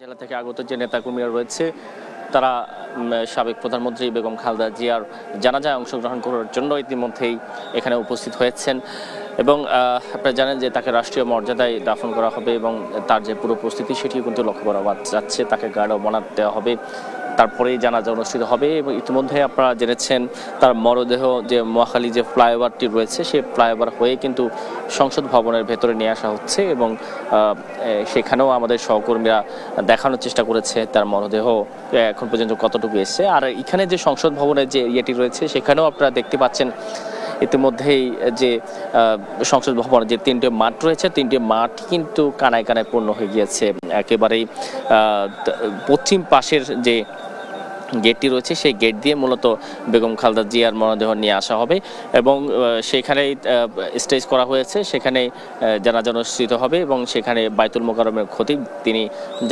জেলা থেকে আগত যে নেতাকর্মীরা রয়েছে তারা সাবেক প্রধানমন্ত্রী বেগম খালেদা জিয়ার জানাজায় অংশগ্রহণ করার জন্য ইতিমধ্যেই এখানে উপস্থিত হয়েছেন এবং আপনারা জানেন যে তাকে রাষ্ট্রীয় মর্যাদায় দাফন করা হবে এবং তার যে পুরো প্রস্তুতি সেটিও কিন্তু লক্ষ্য করা যাচ্ছে। তাকে গার্ড অব অনার দেওয়া হবে, তারপরেই জানাজা অনুষ্ঠিত হবে এবং ইতিমধ্যে আপনারা জেনেছেন তার মরদেহ যে মহাখালী যে ফ্লাইওভারটি রয়েছে সেই ফ্লাইওভার হয়ে কিন্তু সংসদ ভবনের ভেতরে নিয়ে আসা হচ্ছে এবং সেখানেও আমাদের সহকর্মীরা দেখানোর চেষ্টা করেছে তার মরদেহ এখন পর্যন্ত কতটুকু এসছে। আর এখানে যে সংসদ ভবনের যে ইয়েটি রয়েছে সেখানেও আপনারা দেখতে পাচ্ছেন ইতিমধ্যেই যে সংসদ ভবনের যে তিনটে মাঠ রয়েছে, তিনটে মাঠ কিন্তু কানায় কানায় পূর্ণ হয়ে গিয়েছে। একেবারেই পশ্চিম পাশের যে গেটটি রয়েছে সেই গেট দিয়ে মূলত বেগম খালেদা জিয়ার মরদেহ নিয়ে আসা হবে এবং সেখানেই স্টেজ করা হয়েছে, সেখানে জানাজা অনুষ্ঠিত হবে এবং সেখানে বাইতুল মোকাররমের খতিব তিনি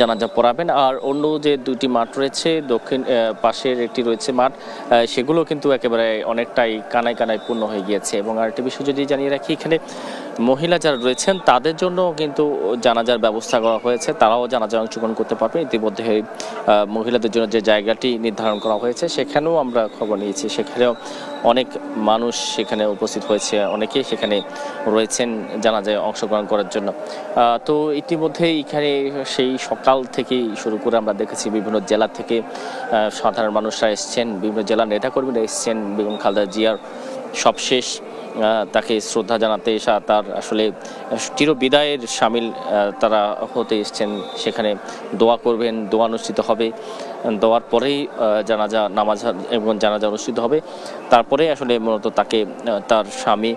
জানাজা পড়াবেন। আর অন্য যে দুটি মাঠ রয়েছে, দক্ষিণ পাশের একটি রয়েছে মাঠ, সেগুলো কিন্তু একেবারে অনেকটাই কানায় কানায় পূর্ণ হয়ে গিয়েছে। এবং আরেকটি বিষয় যদি জানিয়ে রাখি, এখানে মহিলা যারা রয়েছেন তাদের জন্য কিন্তু জানাজার ব্যবস্থা করা হয়েছে, তারাও জানাজায় অংশগ্রহণ করতে পারবে। ইতিমধ্যে মহিলাদের জন্য যে জায়গাটি নির্ধারণ করা হয়েছে সেখানেও আমরা খবর নিয়েছি, সেখানেও অনেক মানুষ সেখানে উপস্থিত হয়েছে, অনেকেই সেখানে রয়েছেন জানাজায় অংশগ্রহণ করার জন্য। তো ইতিমধ্যে এখানে সেই সকাল থেকেই শুরু করে আমরা দেখেছি বিভিন্ন জেলা থেকে সাধারণ মানুষরা এসছেন, বিভিন্ন জেলার নেতাকর্মীরা এসছেন বেগম খালেদা জিয়ার সবশেষ তাকে শ্রদ্ধা জানাতে এসা, তার আসলে চিরবিদায়ের সামিল তারা হতে এসছেন। সেখানে দোয়া করবেন, দোয়া অনুষ্ঠিত হবে, দোয়ার পরেই জানাজা নামাজ এবং জানাজা অনুষ্ঠিত হবে। তারপরে আসলে মূলত তাকে তার স্বামী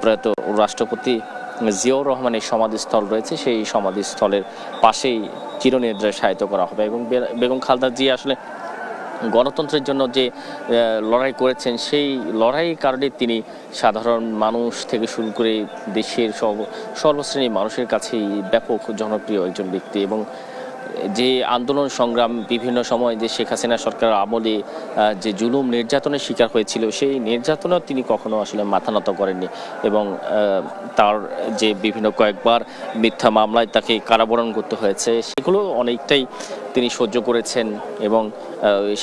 প্রয়াত রাষ্ট্রপতি জিয়াউর রহমানের সমাধিস্থল রয়েছে সেই সমাধিস্থলের পাশেই চিরনিদ্রায় শায়িত করা হবে। এবং বেগম খালেদা জিয়া আসলে গণতন্ত্রের জন্য যে লড়াই করেছেন সেই লড়াইয়ের কারণে তিনি সাধারণ মানুষ থেকে শুরু করে দেশের সর্বশ্রেণীর মানুষের কাছেই ব্যাপক জনপ্রিয় একজন ব্যক্তি। এবং যে আন্দোলন সংগ্রাম বিভিন্ন সময় যে শেখ হাসিনা সরকারের আমলে যে জুলুম নির্যাতনের শিকার হয়েছিল সেই নির্যাতনেও তিনি কখনো আসলে মাথা নত করেননি এবং তার যে বিভিন্ন কয়েকবার মিথ্যা মামলায় তাকে কারাবরণ করতে হয়েছে সেগুলো অনেকটাই তিনি সহ্য করেছেন এবং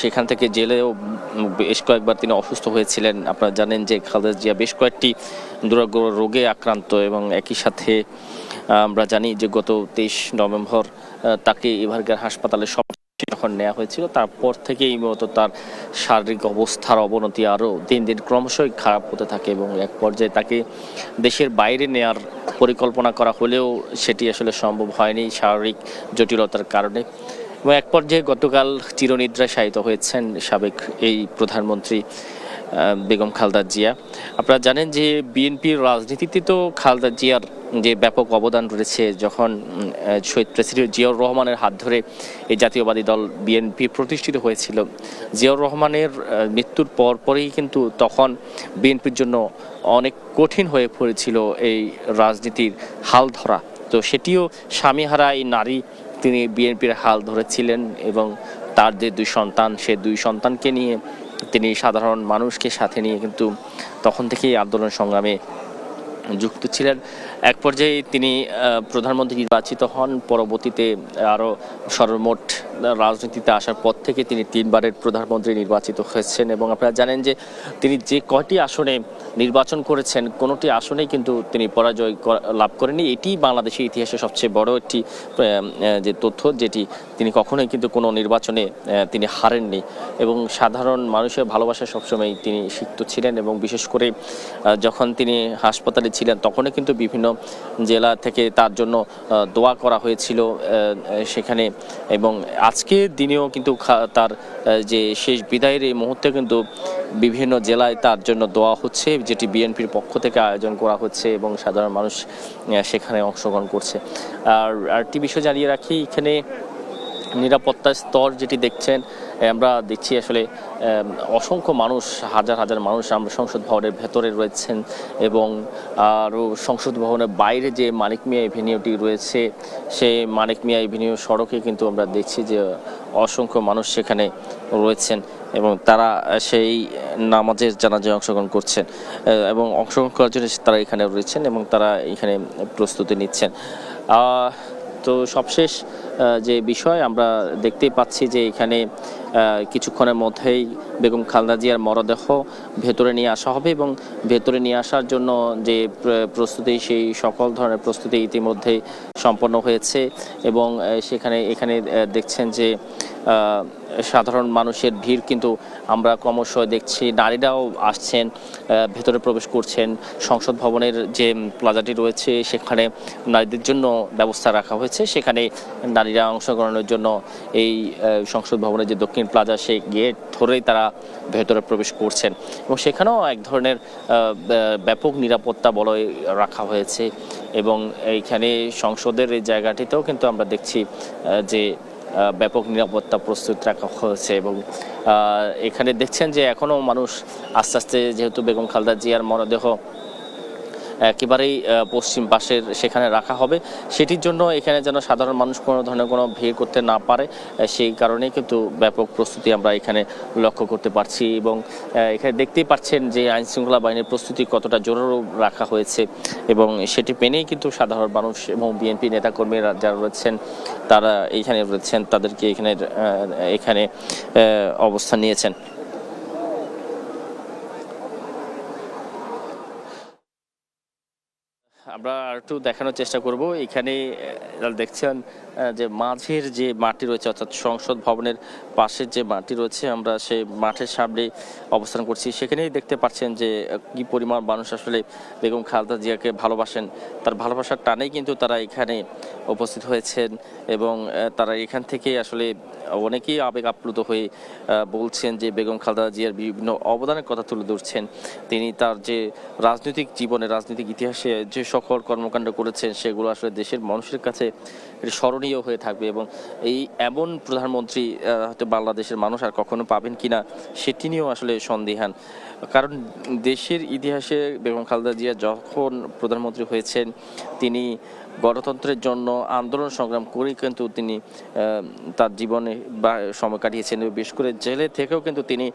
সেখান থেকে জেলেও বেশ কয়েকবার তিনি অসুস্থ হয়েছিলেন। আপনারা জানেন যে খালেদা জিয়া বেশ কয়েকটি দুরারোগ্য রোগে আক্রান্ত এবং একই সাথে আমরা জানি যে গত 23 নভেম্বর তাকে এভারকার হাসপাতালে যখন নেওয়া হয়েছিল তারপর থেকেই মূলত তার শারীরিক অবস্থার অবনতি আরও দিন দিন ক্রমশই খারাপ হতে থাকে এবং এক পর্যায়ে তাকে দেশের বাইরে নেয়ার পরিকল্পনা করা হলেও সেটি আসলে সম্ভব হয়নি শারীরিক জটিলতার কারণে। এবং এক পর্যায়ে গতকাল চিরনিদ্রায় শায়িত হয়েছেন সাবেক এই প্রধানমন্ত্রী বেগম খালেদা জিয়া। আপনারা জানেন যে বিএনপির রাজনীতিতে তো খালেদা জিয়ার যে ব্যাপক অবদান রয়েছে। যখন শহীদ প্রেসিডেন্ট জিয়াউর রহমানের হাত ধরে এই জাতীয়বাদী দল বিএনপি প্রতিষ্ঠিত হয়েছিল, জিয়াউর রহমানের মৃত্যুর পরই কিন্তু তখন বিএনপির জন্য অনেক কঠিন হয়ে পড়েছিল এই রাজনীতির হাল ধরা। তো সেটিও স্বামীহারা এই নারী তিনি বিএনপির হাল ধরেছিলেন এবং তার যে দুই সন্তান সে দুই সন্তানকে নিয়ে তিনি সাধারণ মানুষকে সাথে নিয়ে কিন্তু তখন থেকেই আন্দোলন সংগ্রামে যুক্ত ছিলেন। এক পর্যায়ে তিনি প্রধানমন্ত্রী নির্বাচিত হন, পরবর্তীতে আরও সর্বমোট রাজনীতিতে আসার পর থেকে তিনি 3বারের প্রধানমন্ত্রী নির্বাচিত হয়েছেন এবং আপনারা জানেন যে তিনি যে কয়টি আসনে নির্বাচন করেছেন কোনোটি আসনেই কিন্তু তিনি পরাজয় লাভ করেননি। এটি বাংলাদেশের ইতিহাসে সবচেয়ে বড় একটি যে তথ্য, যেটি তিনি কখনোই কিন্তু কোনো নির্বাচনে তিনি হারেননি এবং সাধারণ মানুষের ভালোবাসা সবসময় তিনি সিক্ত ছিলেন। এবং বিশেষ করে যখন তিনি হাসপাতালে ছিলেন তখনও কিন্তু বিভিন্ন জেলা থেকে তার জন্য দোয়া করা হয়েছিল সেখানে। এবং আজকের দিনেও কিন্তু তার যে শেষ বিদায়ের এই মুহূর্তে কিন্তু বিভিন্ন জেলায় তার জন্য দোয়া হচ্ছে, যেটি বিএনপির পক্ষ থেকে আয়োজন করা হচ্ছে এবং সাধারণ মানুষ সেখানে অংশগ্রহণ করছে। আর আরেকটি বিষয় জানিয়ে রাখি, এখানে নিরাপত্তার স্তর যেটি দেখছেন আমরা দেখছি আসলে অসংখ্য মানুষ, হাজার হাজার মানুষ আমরা সংসদ ভবনের ভেতরে রয়েছেন এবং আরও সংসদ ভবনের বাইরে যে মানিক মিয়া এভিনিউটি রয়েছে সেই মানিক মিয়া এভিনিউ সড়কে কিন্তু আমরা দেখছি যে অসংখ্য মানুষ সেখানে রয়েছেন এবং তারা সেই নামাজের জানাজায় অংশগ্রহণ করছেন এবং অংশগ্রহণ করার জন্য তারা এখানে রয়েছেন এবং তারা এখানে প্রস্তুতি নিচ্ছেন। তো সবশেষ যে বিষয় আমরা দেখতেই পাচ্ছি যে এখানে কিছুক্ষণের মধ্যেই বেগম খালেদা জিয়ার মরদেহ ভেতরে নিয়ে আসা হবে এবং ভেতরে নিয়ে আসার জন্য যে প্রস্তুতি সেই সকল ধরনের প্রস্তুতি ইতিমধ্যেই সম্পন্ন হয়েছে এবং এখানে দেখছেন যে সাধারণ মানুষের ভিড় কিন্তু আমরা ক্রমশ দেখছি, নারীরাও আসছেন, ভেতরে প্রবেশ করছেন। সংসদ ভবনের যে প্লাজাটি রয়েছে সেখানে নারীদের জন্য ব্যবস্থা রাখা হয়েছে, সেখানে নারীরা অংশগ্রহণের জন্য এই সংসদ ভবনের যে দক্ষিণ প্লাজা সেই গেট ধরেই তারা ভেতরে প্রবেশ করছেন এবং সেখানেও এক ধরনের ব্যাপক নিরাপত্তা বলয় রাখা হয়েছে এবং এইখানে সংসদের এই জায়গাটিতেও কিন্তু আমরা দেখছি যে ব্যাপক নিরাপত্তা প্রস্তুত রাখা হয়েছে এবং এখানে দেখছেন যে এখনও মানুষ আস্তে আস্তে, যেহেতু বেগম খালেদা জিয়ার মরদেহ একেবারেই পশ্চিম পাশের সেখানে রাখা হবে, সেটির জন্য এখানে যেন সাধারণ মানুষ কোনো ধরনের কোনো ভিড় করতে না পারে সেই কারণেই কিন্তু ব্যাপক প্রস্তুতি আমরা এখানে লক্ষ্য করতে পারছি এবং এখানে দেখতেই পাচ্ছেন যে আইন শৃঙ্খলা বাহিনীর প্রস্তুতি কতটা জোরালো রাখা হয়েছে এবং সেটি মেনেই কিন্তু সাধারণ মানুষ এবং বিএনপি নেতাকর্মীরা যারা রয়েছেন তারা এইখানে রয়েছেন, তাদেরকে এখানে অবস্থান নিয়েছেন। আমরা একটু দেখানোর চেষ্টা করব। এখানে দেখছেন যে মাঝের যে মাটি রয়েছে, অর্থাৎ সংসদ ভবনের পাশের যে মাটি রয়েছে, আমরা সেই মাঠের সামনে অবস্থান করছি। সেখানেই দেখতে পাচ্ছেন যে কি পরিমাণ মানুষ আসলে বেগম খালেদা জিয়াকে ভালোবাসেন, তার ভালোবাসার টানেই কিন্তু তারা এখানে উপস্থিত হয়েছেন এবং তারা এখান থেকে আসলে অনেকেই আবেগ আপ্লুত হয়ে বলছেন যে বেগম খালেদা জিয়ার বিভিন্ন অবদানের কথা তুলে ধরছেন। তিনি তার যে রাজনৈতিক জীবনে, রাজনৈতিক ইতিহাসে যে সকল কর্মকাণ্ড করেছেন সেগুলো আসলে দেশের মানুষের কাছে স্মরণীয় হয়ে থাকবে এবং এই এমন প্রধানমন্ত্রী হয়তো বাংলাদেশের মানুষ আর কখনো পাবেন কিনা সেটি নিয়েও আসলে সন্দিহান। কারণ দেশের ইতিহাসে বেগম খালেদা জিয়া যখন প্রধানমন্ত্রী হয়েছেন তিনি গণতন্ত্রের জন্য আন্দোলন সংগ্রাম করেই কিন্তু তিনি তার জীবনে সময় কাটিয়েছেন। বিশেষ করে জেলে থেকেও কিন্তু তিনি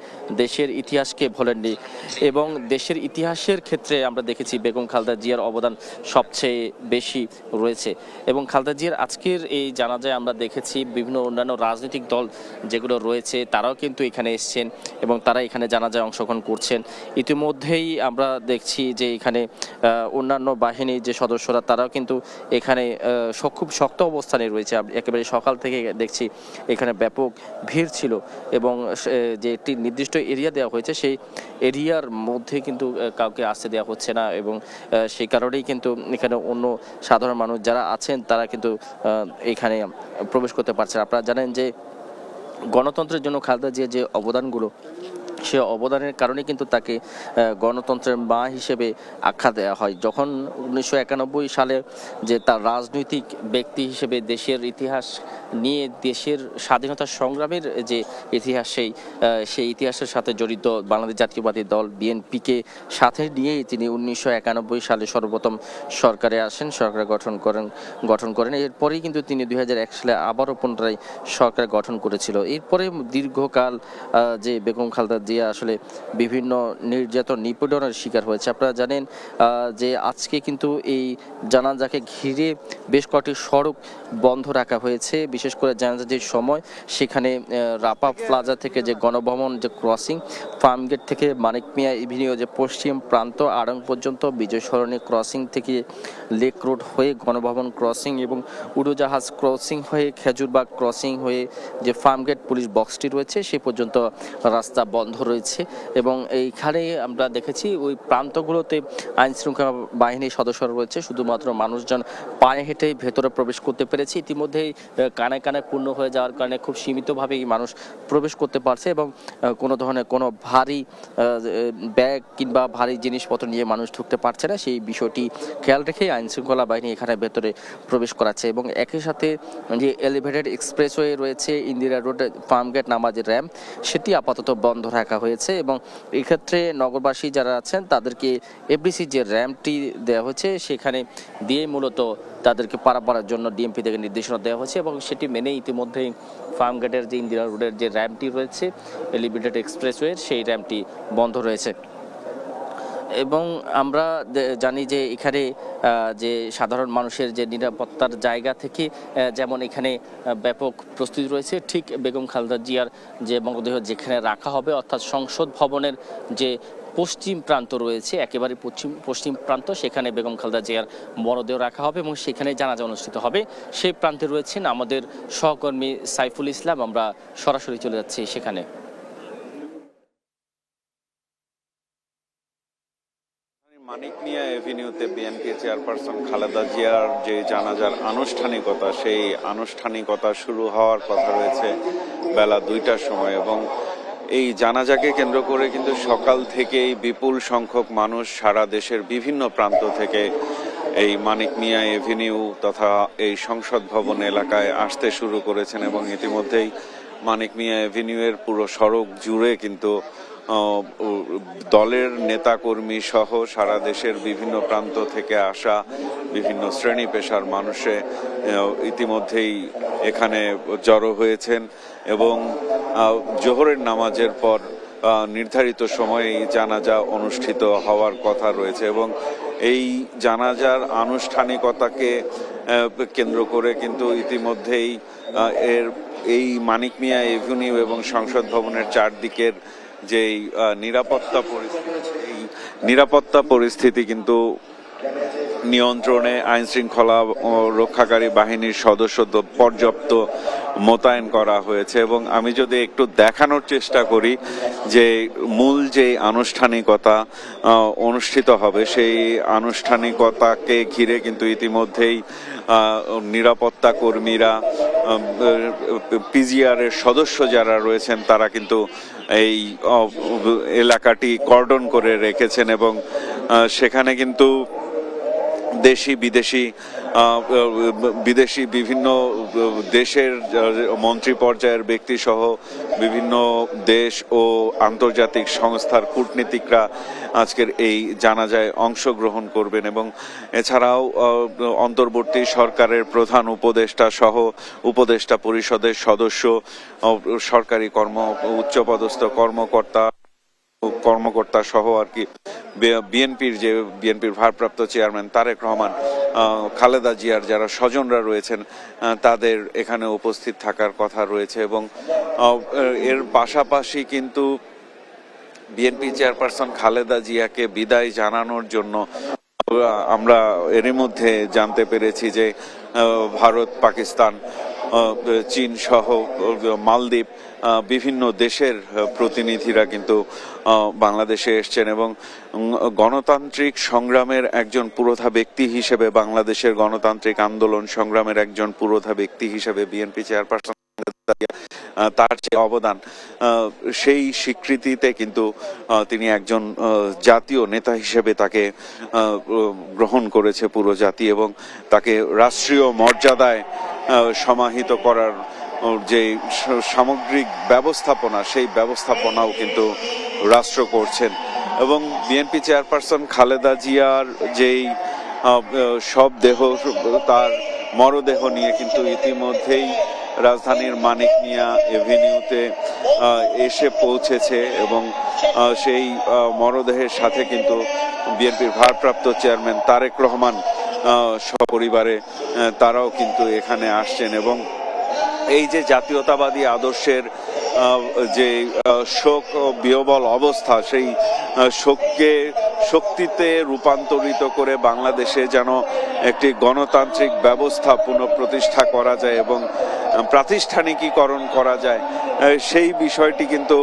দেশের ইতিহাসকে ভোলেননি এবং দেশের ইতিহাসের ক্ষেত্রে আমরা দেখেছি বেগম খালেদা জিয়ার অবদান সবচেয়ে বেশি রয়েছে এবং খালেদা জিয়ার আজকের এই জানাজায় আমরা দেখেছি বিভিন্ন অন্যান্য রাজনৈতিক দল যেগুলো রয়েছে তারাও কিন্তু এখানে এসছেন এবং তারা এখানে জানাজায় অংশগ্রহণ করছেন। ইতিমধ্যেই আমরা দেখছি যে এখানে অন্যান্য বাহিনীর যে সদস্যরা তারাও কিন্তু এখানে খুব শক্ত অবস্থানে রয়েছে। একেবারে সকাল থেকে দেখছি এখানে ব্যাপক ভিড় ছিল এবং যে একটি নির্দিষ্ট এরিয়া দেওয়া হয়েছে সেই এরিয়ার মধ্যে কিন্তু কাউকে আসতে দেওয়া হচ্ছে না এবং সেই কারণেই কিন্তু এখানে অন্য সাধারণ মানুষ যারা আছেন তারা কিন্তু এখানে প্রবেশ করতে পারছে। আপনারা জানেন যে গণতন্ত্রের জন্য খালেদা জিয়ার যে অবদানগুলো, সে অবদানের কারণে কিন্তু তাকে গণতন্ত্রের মা হিসেবে আখ্যা দেওয়া হয়। যখন 1991 সালে যে তার রাজনৈতিক ব্যক্তি হিসেবে দেশের ইতিহাস নিয়ে, দেশের স্বাধীনতা সংগ্রামের যে ইতিহাস সেই ইতিহাসের সাথে জড়িত বাংলাদেশ জাতীয়বাদী দল বিএনপিকে সাথে নিয়েই তিনি 1991 সালে সর্বপ্রথম সরকারে আসেন, সরকার গঠন করেন। এরপরেই কিন্তু তিনি 2001 সালে আবারও পুনরায় সরকার গঠন করেছিল। এরপরে দীর্ঘকাল যে বেগম খালেদা জিয়া আসলে বিভিন্ন নির্যাতন নিপীড়নের শিকার হয়েছে। আপনারা জানেন যে আজকে কিন্তু এই জানাজাকে ঘিরে বেশ কয়েকটি সড়ক বন্ধ রাখা হয়েছে। বিশেষ করে জানাজার যে সময় সেখানে রাপা প্লাজা থেকে যে গণভবন যে ক্রসিং, ফার্মগেট থেকে মানিক মিয়া এভিনিউ যে পশ্চিম প্রান্ত আড়ং পর্যন্ত, বিজয় সরণি ক্রসিং থেকে লেক রোড হয়ে গণভবন ক্রসিং এবং উড়োজাহাজ ক্রসিং হয়ে খেজুরবাগ ক্রসিং হয়ে যে ফার্মগেট পুলিশ বক্সটি রয়েছে সে পর্যন্ত রাস্তা বন্ধ রয়েছে এবং এইখানে আমরা দেখেছি ওই প্রান্তগুলোতে আইন শৃঙ্খলা বাহিনীর সদস্যরা রয়েছে, শুধুমাত্র মানুষজন পায়ে হেঁটে ভেতরে প্রবেশ করতে পেরেছে। ইতিমধ্যেই কানে কানে পূর্ণ হয়ে যাওয়ার কারণে খুব সীমিতভাবেই মানুষ প্রবেশ করতে পারছে এবং কোনো ধরনের কোনো ভারী ব্যাগ কিংবা ভারী জিনিসপত্র নিয়ে মানুষ ঢুকতে পারছে না, সেই বিষয়টি খেয়াল রেখে আইন শৃঙ্খলা বাহিনী এখানে ভেতরে প্রবেশ করাচ্ছে এবং একই সাথে যে এলিভেটেড এক্সপ্রেসওয়ে রয়েছে ইন্দিরা রোড ফার্মগেট নামা যে র্যাম্প সেটি আপাতত বন্ধ রাখা হয়েছে এবং এক্ষেত্রে নগরবাসী যারা আছেন তাদেরকে এফডিসি যে র্যাম্পটি দেওয়া হয়েছে সেখানে দিয়ে মূলত তাদেরকে পারাপারের জন্য ডিএমপি থেকে নির্দেশনা দেওয়া হয়েছে এবং সেটি মেনে ইতিমধ্যেই ফার্মগেটের যে ইন্দিরা রোডের যে র্যাম্পটি রয়েছে এলিভেটেড এক্সপ্রেসওয়ের সেই র্যাম্পটি বন্ধ রয়েছে। এবং আমরা জানি যে এখানে যে সাধারণ মানুষের যে নিরাপত্তার জায়গা থেকে যেমন এখানে ব্যাপক প্রস্তুতি রয়েছে, ঠিক বেগম খালেদা জিয়ার যে মরদেহ যেখানে রাখা হবে অর্থাৎ সংসদ ভবনের যে পশ্চিম প্রান্ত রয়েছে, একেবারে পশ্চিম প্রান্ত, সেখানে বেগম খালেদা জিয়ার মরদেহ রাখা হবে এবং সেখানে জানাজা অনুষ্ঠিত হবে। সেই প্রান্তে রয়েছেন আমাদের সহকর্মী সাইফুল ইসলাম, আমরা সরাসরি চলে যাচ্ছি সেখানে। মানিক মিয়া এভিনিউতে বিএনপি চেয়ারপারসন খালেদা জিয়ার যে জানাজার আনুষ্ঠানিকতা, সেই আনুষ্ঠানিকতা শুরু হওয়ার কথা রয়েছে বেলা 2টার সময় এবং এই জানাজাকে কেন্দ্র করে কিন্তু সকাল থেকেই বিপুল সংখ্যক মানুষ সারা দেশের বিভিন্ন প্রান্ত থেকে এই মানিক মিয়া এভিনিউ তথা এই সংসদ ভবন এলাকায় আসতে শুরু করেছেন এবং ইতিমধ্যেই মানিক মিয়া এভিনিউয়ের পুরো সড়ক জুড়ে কিন্তু দলের নেতাকর্মী সহ সারা দেশের বিভিন্ন প্রান্ত থেকে আসা বিভিন্ন শ্রেণী পেশার মানুষে ইতিমধ্যেই এখানে জড়ো হয়েছেন এবং জোহরের নামাজের পর নির্ধারিত সময়ে জানাজা অনুষ্ঠিত হওয়ার কথা রয়েছে এবং এই জানাজার আনুষ্ঠানিকতাকে কেন্দ্র করে কিন্তু ইতিমধ্যেই এই মানিক মিয়া এভিনিউ এবং সংসদ ভবনের চারদিকের যেই নিরাপত্তা পরিস্থিতি কিন্তু নিয়ন্ত্রণে আইন শৃঙ্খলা রক্ষাকারী বাহিনীর সদস্য পর্যাপ্ত মোতায়েন করা হয়েছে এবং আমি যদি একটু দেখানোর চেষ্টা করি যে মূল যে আনুষ্ঠানিকতা অনুষ্ঠিত হবে সেই আনুষ্ঠানিকতাকে ঘিরে কিন্তু ইতিমধ্যেই নিরাপত্তা কর্মীরা, পিজিআর এর সদস্য যারা রয়েছেন তারা কিন্তু এই এলাকাটি কর্ডন করে রেখেছেন এবং সেখানে কিন্তু দেশি বিদেশি বিভিন্ন দেশের মন্ত্রী পর্যায়ের ব্যক্তি সহ বিভিন্ন দেশ ও আন্তর্জাতিক সংস্থার কূটনীতিকরা আজকের এই জানাজায় অংশগ্রহণ করবেন এবং এছাড়াও অন্তর্বর্তী সরকারের প্রধান উপদেষ্টা সহ উপদেষ্টা পরিষদের সদস্য, সরকারি উচ্চপদস্থ কর্মকর্তা সহ আর কি বিএনপির ভারপ্রাপ্ত চেয়ারম্যান তারেক রহমান, খালেদা জিয়ার যারা স্বজনরা রয়েছেন তাদের এখানে উপস্থিত থাকার কথা রয়েছে এবং এর পাশাপাশি কিন্তু বিএনপি চেয়ারপারসন খালেদা জিয়াকে বিদায় জানানোর জন্য আমরা এরই মধ্যে জানতে পেরেছি যে ভারত, পাকিস্তান, চীন সহ মালদ্বীপ বিভিন্ন দেশের প্রতিনিধিরা কিন্তু বাংলাদেশে এসছেন এবং গণতান্ত্রিক সংগ্রামের একজন পুরোধা ব্যক্তি হিসেবে, বাংলাদেশের গণতান্ত্রিক আন্দোলন সংগ্রামের একজন পুরোধা ব্যক্তি হিসেবে বিএনপি চেয়ারপারসন তার যে অবদান, সেই স্বীকৃতিতে কিন্তু তিনি একজন জাতীয় নেতা হিসেবে তাকে গ্রহণ করেছে পুরো জাতি এবং তাকে রাষ্ট্রীয় মর্যাদায় সমাহিত করার যে সামগ্রিক ব্যবস্থাপনা, সেই ব্যবস্থাপনাও কিন্তু রাষ্ট্র করছেন এবং বিএনপি চেয়ারপারসন খালেদা জিয়ার যেই সব দেহ, তার মরদেহ নিয়ে কিন্তু ইতিমধ্যেই রাজধানীর মানিক মিয়া এভিনিউতে এসে পৌঁছেছে এবং সেই মরদেহের সাথে কিন্তু বিএনপির ভারপ্রাপ্ত চেয়ারম্যান তারেক রহমান সপরিবারে তারাও কিন্তু এখানে আসছেন এবং এই যে জাতীয়তাবাদী আদর্শের যে শোক বিহ্বল অবস্থা, সেই শোককে শক্তিতে রূপান্তরিত করে বাংলাদেশে যেন একটি গণতান্ত্রিক ব্যবস্থা পুনঃপ্রতিষ্ঠা করা যায় এবং প্রাতিষ্ঠানিকীকরণ করা যায়, সেই বিষয়টি কিন্তু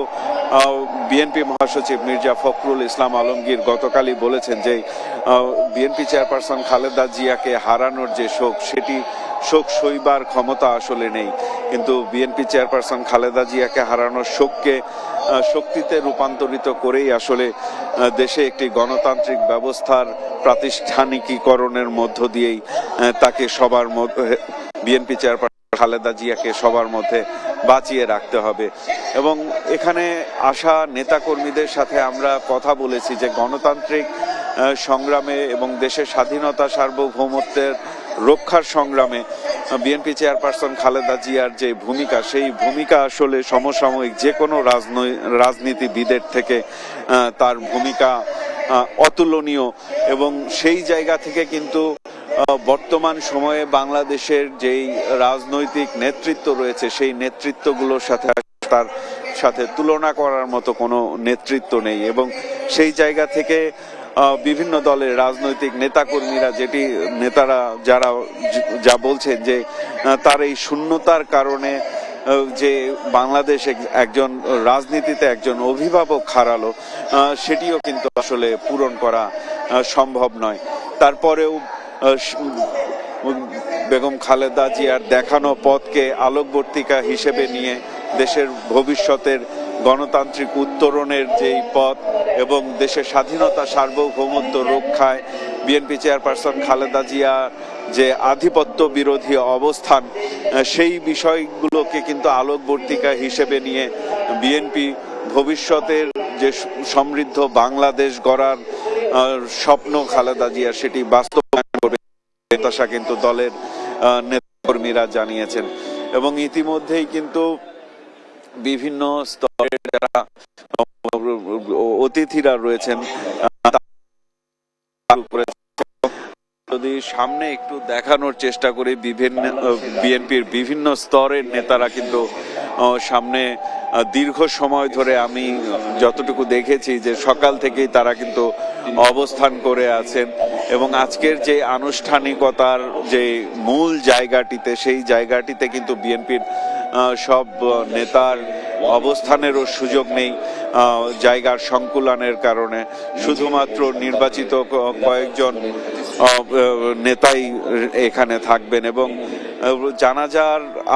বিএনপি মহাসচিব মির্জা ফখরুল ইসলাম আলমগীর গতকালই বলেছেন যে বিএনপি চেয়ারপারসন খালেদা জিয়াকে হারানোর যে শোক, সেটি শোক সইবার ক্ষমতা আসলে নেই, কিন্তু বিএনপি চেয়ারপারসন খালেদা জিয়াকে হারানোর শোককে শক্তিতে রূপান্তরিত করেই আসলে দেশে একটি গণতান্ত্রিক ব্যবস্থার প্রাতিষ্ঠানিকীকরণের মধ্য দিয়েই তাকে সবার মধ্যে, বিএনপি চেয়ারপারসন খালেদা জিয়াকে সবার মধ্যে বাঁচিয়ে রাখতে হবে এবং এখানে আসা নেতাকর্মীদের সাথে আমরা কথা বলেছি যে গণতান্ত্রিক সংগ্রামে এবং দেশের স্বাধীনতা সার্বভৌমত্বের রক্ষার সংগ্রামে বিএনপি চেয়ারপারসন খালেদা জিয়ার যে ভূমিকা, সেই ভূমিকা আসলে সমসাময়িক যে কোনো রাজনীতিবিদের থেকে তার ভূমিকা অতুলনীয়, এবং সেই জায়গা থেকে কিন্তু বর্তমান সময়ে বাংলাদেশের যেই রাজনৈতিক নেতৃত্ব রয়েছে সেই নেতৃত্বগুলোর সাথে তার সাথে তুলনা করার মতো কোনো নেতৃত্ব নেই। এবং সেই জায়গা থেকে বিভিন্ন দলের রাজনৈতিক নেতাকর্মীরা নেতারা যারা যা বলছেন যে তার এই শূন্যতার কারণে যে বাংলাদেশ একজন রাজনীতিতে একজন অভিভাবক হারালো, সেটিও কিন্তু আসলে পূরণ করা সম্ভব নয়। তারপরেও বেগম খালেদা জিয়ার দেখানো পথকে আলোকবর্তিকা হিসেবে নিয়ে দেশের ভবিষ্যতের গণতান্ত্রিক উত্তরণের যেই পথ এবং দেশের স্বাধীনতা সার্বভৌমত্ব রক্ষায় বিএনপি চেয়ারপারসন খালেদা জিয়া যে আধিপত্য বিরোধী অবস্থান, সেই বিষয়গুলোকে কিন্তু আলোকবর্তিকা হিসেবে নিয়ে বিএনপি ভবিষ্যতের যে সমৃদ্ধ বাংলাদেশ গড়ার স্বপ্ন খালেদা জিয়া সেটি বাস্তবায়ন করবে প্রত্যাশা কিন্তু দলের নেতাকর্মীরা জানিয়েছেন। এবং ইতিমধ্যেই কিন্তু বিভিন্ন স্তরের যারা অতিথিরা রয়েছেন, যদি সামনে একটু দেখানোর চেষ্টা করি, বিএনপির বিভিন্ন স্তরের নেতারা কিন্তু সামনে দীর্ঘ সময় ধরে আমি যতটুকু দেখেছি যে সকাল থেকেই তারা কিন্তু অবস্থান করে আছেন। এবং আজকের যে আনুষ্ঠানিকতার যে মূল জায়গাটিতে, সেই জায়গাটিতে কিন্তু বিএনপির সব নেতার অবস্থানেরও সুযোগ নেই জায়গার সংকুলানের কারণে। শুধুমাত্র নির্বাচিত কয়েকজন নেতাই এখানে থাকবেন। এবং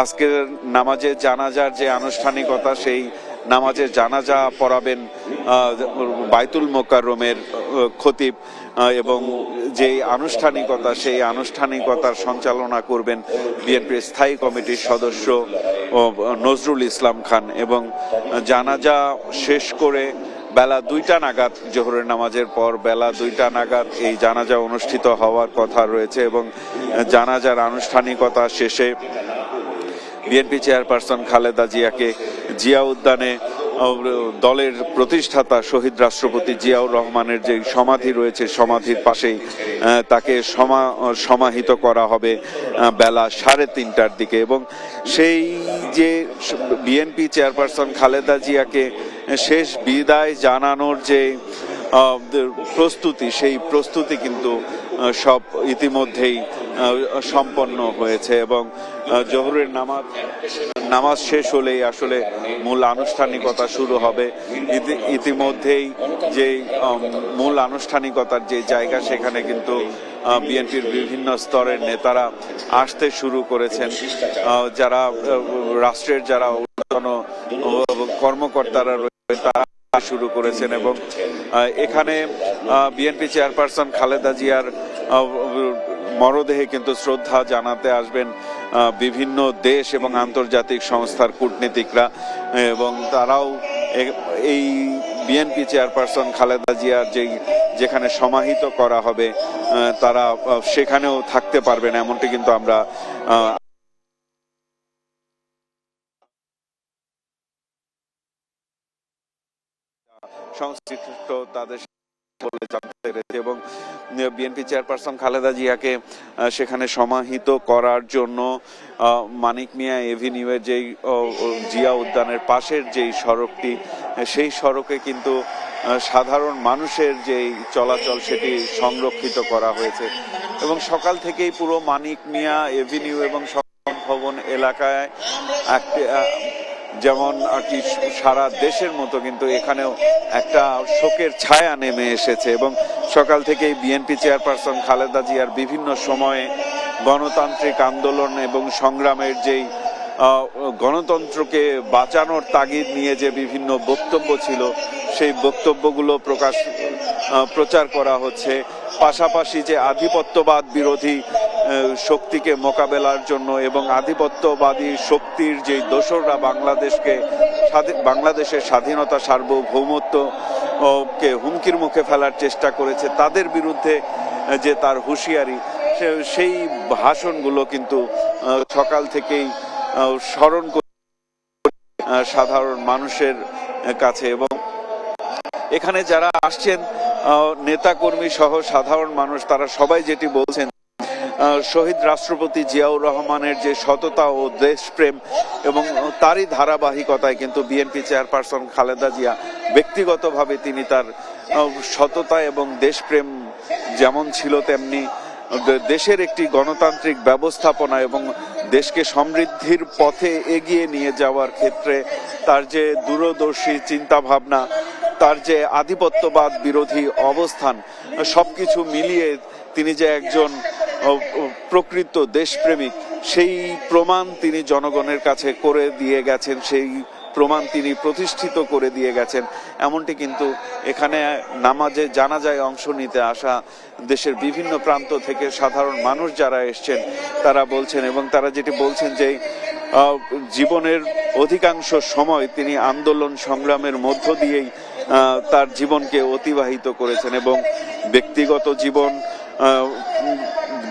আজকের নামাজের জানাজার যে আনুষ্ঠানিকতা, সেই নামাজের জানাজা পড়াবেন বাইতুল মোকাররমের খতিব, এবং যে আনুষ্ঠানিকতা সেই আনুষ্ঠানিকতার সঞ্চালনা করবেন বিএনপির স্থায়ী কমিটির সদস্য নজরুল ইসলাম খান। এবং জানাজা শেষ করে বেলা 2টা নাগাদ, জোহরের নামাজের পর বেলা 2টা নাগাদ এই জানাজা অনুষ্ঠিত হওয়ার কথা রয়েছে। এবং জানাজার আনুষ্ঠানিকতা শেষে বিএনপি চেয়ারপারসন খালেদা জিয়াকে জিয়া উদ্যানে দলের প্রতিষ্ঠাতা শহীদ রাষ্ট্রপতি জিয়াউর রহমানের যে সমাধি রয়েছে, সমাধির পাশেই তাকে সমাহিত করা হবে বেলা 3:30টার দিকে। এবং সেই যে বিএনপি চেয়ারপারসন খালেদা জিয়াকে শেষ বিদায় জানানোর যে প্রস্তুতি, সেই প্রস্তুতি কিন্তু সব ইতিমধ্যেই সম্পন্ন হয়েছে। এবং জোহরের নামাজ শেষ হলেই আসলে মূল আনুষ্ঠানিকতা শুরু হবে। ইতিমধ্যেই যে মূল আনুষ্ঠানিকতার যে জায়গা, সেখানে কিন্তু বিএনপির বিভিন্ন স্তরের নেতারা আসতে শুরু করেছেন। যারা রাষ্ট্রের যারা কর্মকর্তারা রয়েছে তারা শুরু করেছেন। এবং এখানে বিএনপি চেয়ারপারসন খালেদা জিয়ার মরদেহে কিন্তু শ্রদ্ধা জানাতে আসবেন বিভিন্ন দেশ এবং আন্তর্জাতিক সংস্থার কূটনীতিকরা। এবং তারাও এই বিএনপি চেয়ারপারসন খালেদা জিয়ার যেখানে সমাহিত করা হবে তারা সেখানেও থাকতে পারবেন, এমনটি কিন্তু আমরা সংশ্লিষ্ট তাদের বলে জানতে পেরেছে। এবং বিএনপি চেয়ারপারসন খালেদা জিয়াকে সেখানে সমাহিত করার জন্য মানিক মিয়া এভিনিউয়ের যেই জিয়া উদ্যানের পাশের যেই সড়কটি, সেই সড়কে কিন্তু সাধারণ মানুষের যেই চলাচল সেটি সংরক্ষিত করা হয়েছে। এবং সকাল থেকেই পুরো মানিক মিয়া এভিনিউ এবং ভবন এলাকায় যেমন আর কি সারা দেশের মতো কিন্তু এখানেও একটা শোকের ছায়া নেমে এসেছে। এবং সকাল থেকেই বিএনপি চেয়ারপারসন খালেদা জিয়ার বিভিন্ন সময়ে গণতান্ত্রিক আন্দোলন এবং সংগ্রামের যেই গণতন্ত্রকে বাঁচানোর তাগিদ নিয়ে যে বিভিন্ন বক্তব্য ছিল, সেই বক্তব্যগুলো প্রচার করা হচ্ছে। পাশাপাশি যে আধিপত্যবাদ বিরোধী শক্তিকে মোকাবেলার জন্য এবং আধিপত্যবাদী শক্তির যে দোসররা বাংলাদেশের স্বাধীনতা সার্বভৌমত্বকে হুমকির মুখে ফেলার চেষ্টা করেছে, তাদের বিরুদ্ধে যে তার হুঁশিয়ারি, সেই ভাষণগুলো কিন্তু সকাল থেকেই স্মরণ করে সাধারণ মানুষের কাছে। এবং এখানে যারা আসছেন নেতাকর্মী সহ সাধারণ মানুষ তারা সবাই যেটি বলছেন, শহীদ রাষ্ট্রপতি জিয়াউর রহমানের যে সততা ও দেশপ্রেম এবং তারই ধারাবাহিকতায় কিন্তু বিএনপি চেয়ারপারসন খালেদা জিয়া ব্যক্তিগতভাবে তিনি তার সততা এবং দেশপ্রেম যেমন ছিল তেমনি দেশের একটি গণতান্ত্রিক ব্যবস্থাপনা এবং দেশকে সমৃদ্ধির পথে এগিয়ে নিয়ে যাওয়ার ক্ষেত্রে তার যে দূরদর্শী চিন্তা ভাবনা, তার যে আধিপত্যবাদ বিরোধী অবস্থান, সবকিছু মিলিয়ে তিনি যে একজন প্রকৃত দেশপ্রেমিক সেই প্রমাণ তিনি জনগণের কাছে করে দিয়ে গেছেন, সেই প্রমাণ তিনি প্রতিষ্ঠিত করে দিয়ে গেছেন। এমনটি কিন্তু এখানে নামাজে জানাজায় অংশ নিতে আসা দেশের বিভিন্ন প্রান্ত থেকে সাধারণ মানুষ যারা এসছেন তারা বলছেন, এবং তারা যেটি বলছেন যে জীবনের অধিকাংশ সময় তিনি আন্দোলন সংগ্রামের মধ্য দিয়েই তার জীবনকে অতিবাহিত করেছেন এবং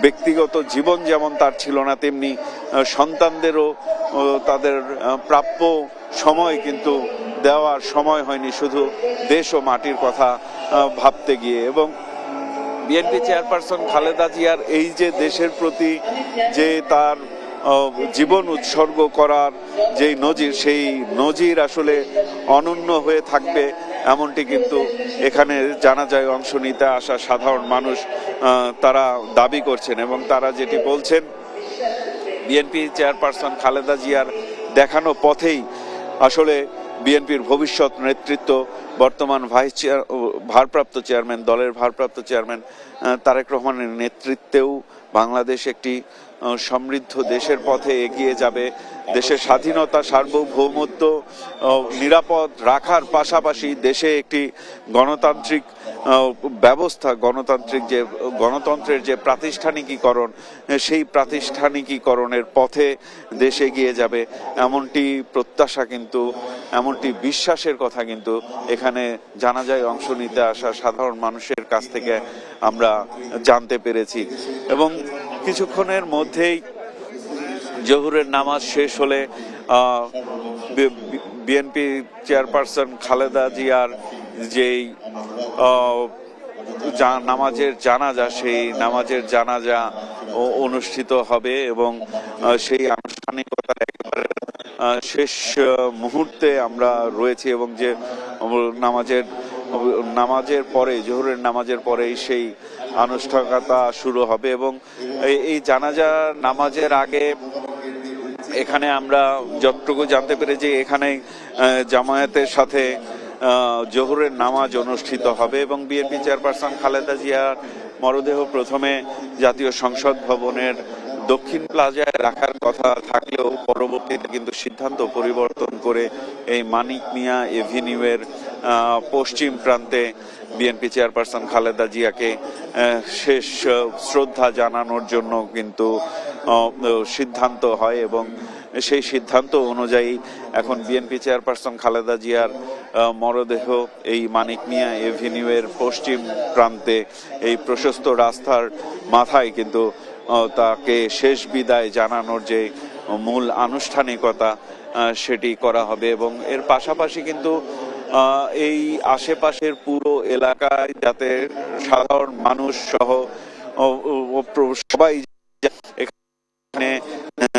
ব্যক্তিগত জীবন যেমন তার ছিল না, তেমনি সন্তানদেরও তাদের প্রাপ্য সময় কিন্তু দেওয়ার সময় হয়নি শুধু দেশ ও মাটির কথা ভাবতে গিয়ে। এবং বিএনপি চেয়ারপারসন খালেদা জিয়ার এই যে দেশের প্রতি যে তার জীবন উৎসর্গ করার যেই নজির, সেই নজির আসলে অনন্য হয়ে থাকবে এমনটি কিন্তু এখানে জানাজায় অংশ নিতে আসা সাধারণ মানুষ তারা দাবি করছেন। এবং তারা যেটি বলছেন, বিএনপি চেয়ারপারসন খালেদা জিয়ার দেখানো পথেই আসলে বিএনপির ভবিষ্যৎ নেতৃত্ব, বর্তমান ভারপ্রাপ্ত চেয়ারম্যান, দলের ভারপ্রাপ্ত চেয়ারম্যান তারেক রহমানের নেতৃত্বেও বাংলাদেশ একটি সমৃদ্ধ দেশের পথে এগিয়ে যাবে। দেশের স্বাধীনতা, সার্বভৌমত্ব নিরাপদ রাখার পাশাপাশি দেশে একটি গণতান্ত্রিক ব্যবস্থা, গণতন্ত্রের যে প্রাতিষ্ঠানিকীকরণ, সেই প্রাতিষ্ঠানিকীকরণের পথে দেশ এগিয়ে যাবে এমনটি প্রত্যাশা কিন্তু, এমনটি বিশ্বাসের কথা কিন্তু এখানে জানাজায় অংশ নিতে আসা সাধারণ মানুষের কাছ থেকে আমরা জানতে পেরেছি। এবং কিছুক্ষণের মধ্যেই জোহরের নামাজ শেষ হলে বিএনপি চেয়ারপারসন খালেদা জিয়ার যেই নামাজের জানাজা, সেই নামাজের জানাজা অনুষ্ঠিত হবে এবং সেই আনুষ্ঠানিকতা একেবারে শেষ মুহূর্তে আমরা রয়েছি। এবং যে নামাজের পরে, জোহরের নামাজের পরেই সেই আনুষ্ঠানিকতা শুরু হবে। এবং এই জানাজা নামাজের আগে এখানে আমরা যতটুকু জানতে পেরেছি, এখানে জামায়াতের সাথে জোহরের নামাজ অনুষ্ঠিত হবে এবং বিএনপি চেয়ারপারসন খালেদা জিয়ার মরদেহ প্রথমে জাতীয় সংসদ ভবনের দক্ষিণ প্লাজায় রাখার কথা থাকলেও পরবর্তীতে কিন্তু সিদ্ধান্ত পরিবর্তন করে এই মানিক মিয়া এভিনিউয়ের পশ্চিম প্রান্তে বিএনপি চেয়ারপারসন খালেদা জিয়াকে শেষ শ্রদ্ধা জানানোর জন্য কিন্তু সিদ্ধান্ত হয়। এবং সেই সিদ্ধান্ত অনুযায়ী এখন বিএনপি চেয়ারপারসন খালেদা জিয়ার মরদেহ এই মানিক মিয়া এভিনিউয়ের পশ্চিম প্রান্তে এই প্রশস্ত রাস্তার মাথায় কিন্তু তাকে শেষ বিদায় জানানোর যে মূল আনুষ্ঠানিকতা সেটি করা হবে। এবং এর পাশাপাশি কিন্তু এই আশেপাশের পুরো এলাকায় যাতে সাধারণ মানুষ সহ সবাই এখানে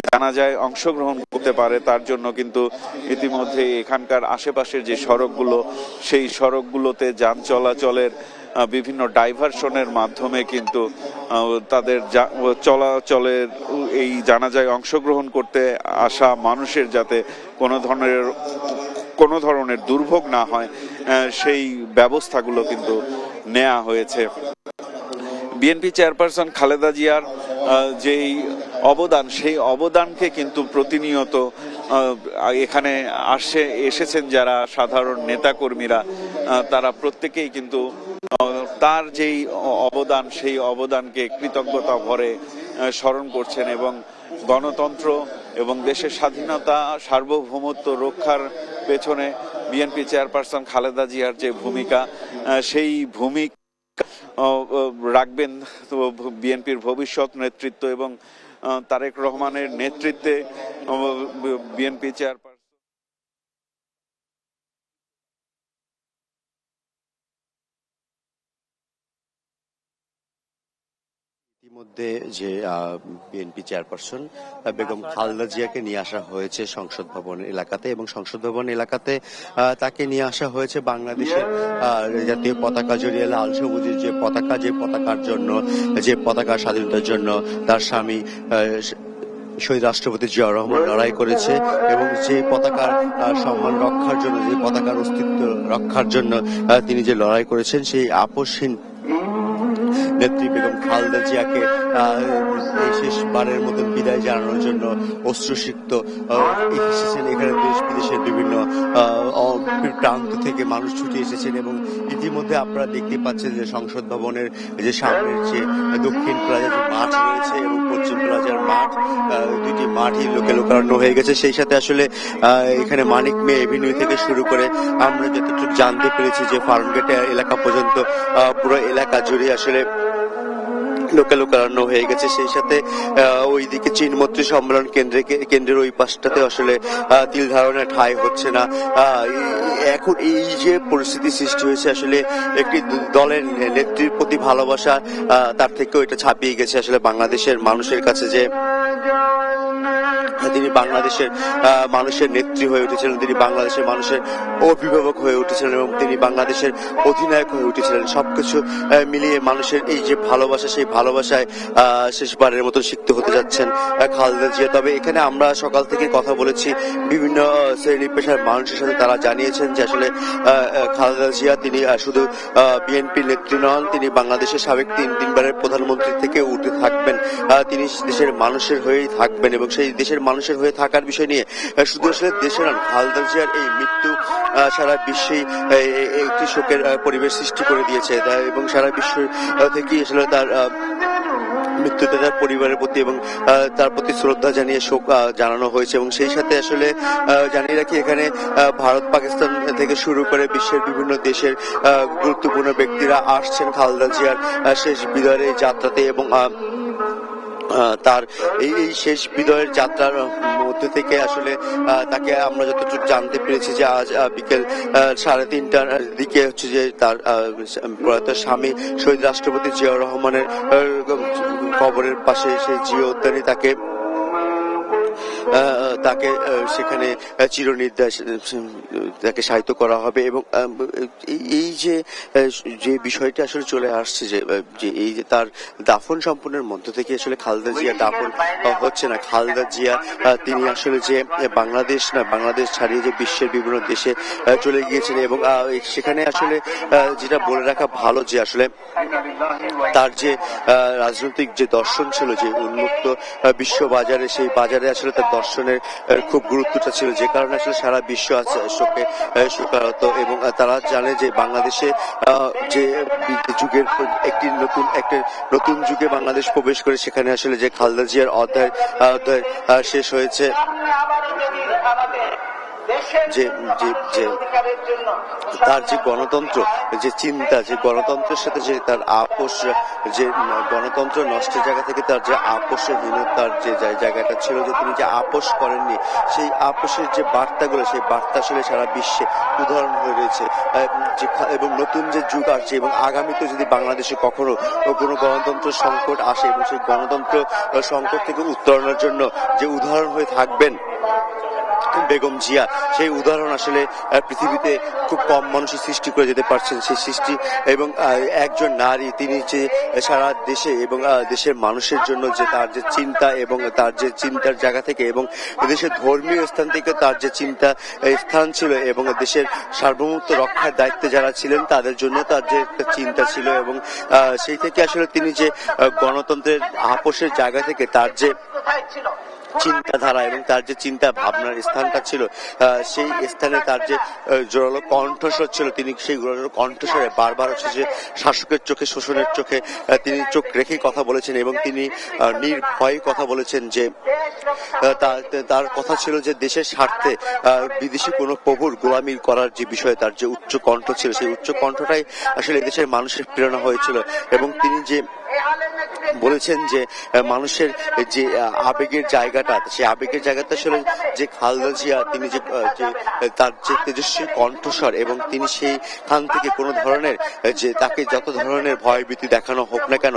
জানাজায় অংশগ্রহণ করতে পারে তার জন্য কিন্তু ইতিমধ্যে এখানকার আশেপাশের যে সড়কগুলো, সেই সড়কগুলোতে যান চলাচলের বিভিন্ন ডাইভারশনের মাধ্যমে কিন্তু তাদের চলাচলের এই জানাজায় অংশগ্রহণ করতে আসা মানুষের যাতে কোনো ধরনের দুর্ভোগ না হয় সেই ব্যবস্থাগুলো কিন্তু নেওয়া হয়েছে। বিএনপি চেয়ারপারসন খালেদা জিয়ার যেই অবদান, সেই অবদানকে কিন্তু প্রতিনিয়ত এখানে এসেছেন যারা সাধারণ নেতাকর্মীরা, তারা প্রত্যেকেই কিন্তু তার যেই অবদান, সেই অবদানকে কৃতজ্ঞতা ভরে স্মরণ করছেন এবং গণতন্ত্র এবং দেশের স্বাধীনতা, সার্বভৌমত্ব রক্ষার পেছনে বিএনপি চেয়ারপারসন খালেদা জিয়ার যে ভূমিকা, সেই ভূমিকা রাখবেন বিএনপির ভবিষ্যৎ নেতৃত্ব এবং তারেক রহমানের নেতৃত্বে বিএনপি চেয়ারপারসন মধ্যে যে বিএনপি চেয়ারপারসন বেগম খালেদা জিয়াকে নিয়ে আসা হয়েছে সংসদ ভবন এলাকাতে, এবং সংসদ ভবন এলাকাতে তাকে নিয়ে আসা হয়েছে বাংলাদেশের জাতীয় পতাকা জড়িয়ে লাল সবুজের যে পতাকার জন্য, যে পতাকা স্বাধীনতার জন্য তার স্বামী শহীদ রাষ্ট্রপতি জিয়াউর রহমান লড়াই করেছে, এবং যে পতাকার সম্মান রক্ষার জন্য, যে পতাকার অস্তিত্ব রক্ষার জন্য তিনি যে লড়াই করেছেন, সেই আপসহীন নেত্রী বেগম খালেদা জিয়াকে এই শেষবারের মতন বিদায় জানানোর জন্য অশ্রুসিক্ত এসেছেন এখানে দেশ বিদেশের বিভিন্ন প্রান্ত থেকে মানুষ ছুটে এসেছেন। এবং ইতিমধ্যে আপনারা দেখতে পাচ্ছেন যে সংসদ ভবনের যে সামনের যে দক্ষিণ প্লাজার যে মাঠ রয়েছে এবং পশ্চিম প্লাজার মাঠ, দুইটি মাঠই লোকারণ্য হয়ে গেছে। সেই সাথে আসলে এখানে মানিক মে এভিনিউ থেকে শুরু করে আমরা যতটুকু জানতে পেরেছি যে ফার্মগেট এলাকা পর্যন্ত পুরো এলাকা জুড়ে আসলে লোকারণ্য হয়ে গেছে। সেই সাথে ওইদিকে চীনমৈত্রী সম্মেলন কেন্দ্রের ওই পাশটাতে আসলে তিল ধারণের ঠাঁই হচ্ছে না। এখন এই যে পরিস্থিতি সৃষ্টি হয়েছে, আসলে একটি দলের নেত্রীর প্রতি ভালোবাসা তার থেকেও এটা ছাপিয়ে গেছে আসলে বাংলাদেশের মানুষের কাছে, যে তিনি বাংলাদেশের মানুষের নেত্রী হয়ে উঠেছিলেন, তিনি বাংলাদেশের মানুষের অভিভাবক হয়ে উঠেছিলেন এবং তিনি বাংলাদেশের অধিনায়ক হয়ে উঠেছিলেন। সবকিছু মিলিয়ে মানুষের এই যে ভালোবাসা, সেই ভালোবাসায় শেষবারের মতো সিক্ত হতে যাচ্ছেন খালেদা জিয়া। তবে এখানে আমরা সকাল থেকে কথা বলেছি বিভিন্ন শ্রেণী পেশার মানুষের সাথে, তারা জানিয়েছেন যে আসলে খালেদা জিয়া তিনি শুধু বিএনপি নেত্রী নন, তিনি বাংলাদেশের সাবেক তিনবারের প্রধানমন্ত্রী থেকে উঠে থাকবেন, তিনি দেশের মানুষের হয়েই থাকবেন। এবং সেই দেশের মানুষের হয়ে থাকার বিষয় নিয়ে শুধু আসলে দেশের নন, খালেদা জিয়ার এই মৃত্যু সারা বিশ্বেই একটি শোকের পরিবেশ সৃষ্টি করে দিয়েছে, এবং সারা বিশ্ব থেকেই আসলে তার মৃত্যুতে তার পরিবারের প্রতি এবং তার প্রতি শ্রদ্ধা জানিয়ে শোক জানানো হয়েছে। এবং সেই সাথে আসলে জানিয়ে রাখি, এখানে ভারত পাকিস্তান থেকে শুরু করে বিশ্বের বিভিন্ন দেশের গুরুত্বপূর্ণ ব্যক্তিরা আসছেন খালেদা জিয়ার শেষ বিদায়ের এই যাত্রাতে। এবং তার এই শেষ বিদায়ের যাত্রার মধ্যে থেকে আসলে তাকে আমরা যতটুকু জানতে পেরেছি যে আজ বিকেল 3:30টার দিকে হচ্ছে যে তার প্রয়াত স্বামী শহীদ রাষ্ট্রপতি জিয়াউর রহমানের কবরের পাশে সেই জিয়া উদ্যানে তাকে সেখানে চিরনির্দেশ তাকে শায়িত করা হবে। এবং এই যে বিষয়টা আসলে চলে আসছে, যে এই যে তার দাফন সম্পন্নের মধ্য থেকে আসলে খালেদা জিয়া দাফন হচ্ছে না। খালেদা জিয়া তিনি আসলে যে বাংলাদেশ না, বাংলাদেশ ছাড়িয়ে যে বিশ্বের বিভিন্ন দেশে চলে গিয়েছেন। এবং সেখানে আসলে যেটা বলে রাখা ভালো, যে আসলে তার যে রাজনৈতিক যে দর্শন ছিল, যে উন্মুক্ত বিশ্ব বাজারে, সেই বাজারে আসলে তার দর্শনের খুব গুরুত্বটা ছিল, যে কারণে আসলে সারা বিশ্ব আছে শোকাহত। এবং তারা জানে যে বাংলাদেশে যে যুগের একটি নতুন যুগে বাংলাদেশ প্রবেশ করে, সেখানে আসলে যে খালেদা জিয়ার অধ্যায় শেষ হয়েছে, যে তার যে গণতন্ত্র, যে চিন্তা, যে গণতন্ত্রের সাথে যে তার আপোষ, যে গণতন্ত্র নষ্টের জায়গা থেকে তার যে আপোষহীনতার যে জায়গাটা ছিল, যে তিনি যে আপোষ করেননি, সেই আপোষের যে বার্তাগুলো, সেই বার্তা আসলে সারা বিশ্বে উদাহরণ হয়ে রয়েছে। এবং নতুন যে যুগ আসছে, এবং আগামীতে যদি বাংলাদেশে কখনো কোনো গণতন্ত্র সংকট আসে, এবং সেই গণতন্ত্র সংকট থেকে উত্তরণের জন্য যে উদাহরণ হয়ে থাকবেন বেগম জিয়া, সেই উদাহরণ আসলে পৃথিবীতে খুব কম মানুষই সৃষ্টি করে যেতে পারছেন। সেই সৃষ্টি এবং একজন নারী, তিনি যে সারা দেশে এবং দেশের মানুষের জন্য যে তার যে চিন্তা, এবং তার যে চিন্তার জায়গা থেকে, এবং দেশের ধর্মীয় স্থান থেকে তার যে চিন্তা স্থান ছিল, এবং দেশের সার্বভৌমত্ব রক্ষার দায়িত্বে যারা ছিলেন তাদের জন্য তার যে একটা চিন্তা ছিল। এবং সেই থেকে আসলে তিনি যে গণতন্ত্রের আপোষের জায়গা থেকে তার যে চিন্তাধারা এবং তার যে চিন্তা ভাবনার স্থানটা ছিল, সেই স্থানে তার যে জোরালো কণ্ঠস্বর ছিল, তিনি সেই জোরালো কণ্ঠস্বরে বারবার হচ্ছে যে শাসকের চোখে, শোষণের চোখে তিনি চোখ রেখেই কথা বলেছেন। এবং তিনি নির্ভয়ে কথা বলেছেন, যে তার কথা ছিল যে দেশের স্বার্থে বিদেশি কোনো প্রভুর গোলামি করার যে বিষয়ে তার যে উচ্চ কণ্ঠ ছিল, সেই উচ্চ কণ্ঠটাই আসলে দেশের মানুষের প্রেরণা হয়েছিল। এবং তিনি যে বলেছেন যে মানুষের যে আবেগের জায়গাটা, সেই আবেগের জায়গাটা আসলে যে খালেদা জিয়া তিনি যে তার যে তেজস্বী কণ্ঠস্বর, এবং তিনি সেইখান থেকে কোনো ধরনের যে তাকে যত ধরনের ভয়ভীতি দেখানো হোক না কেন,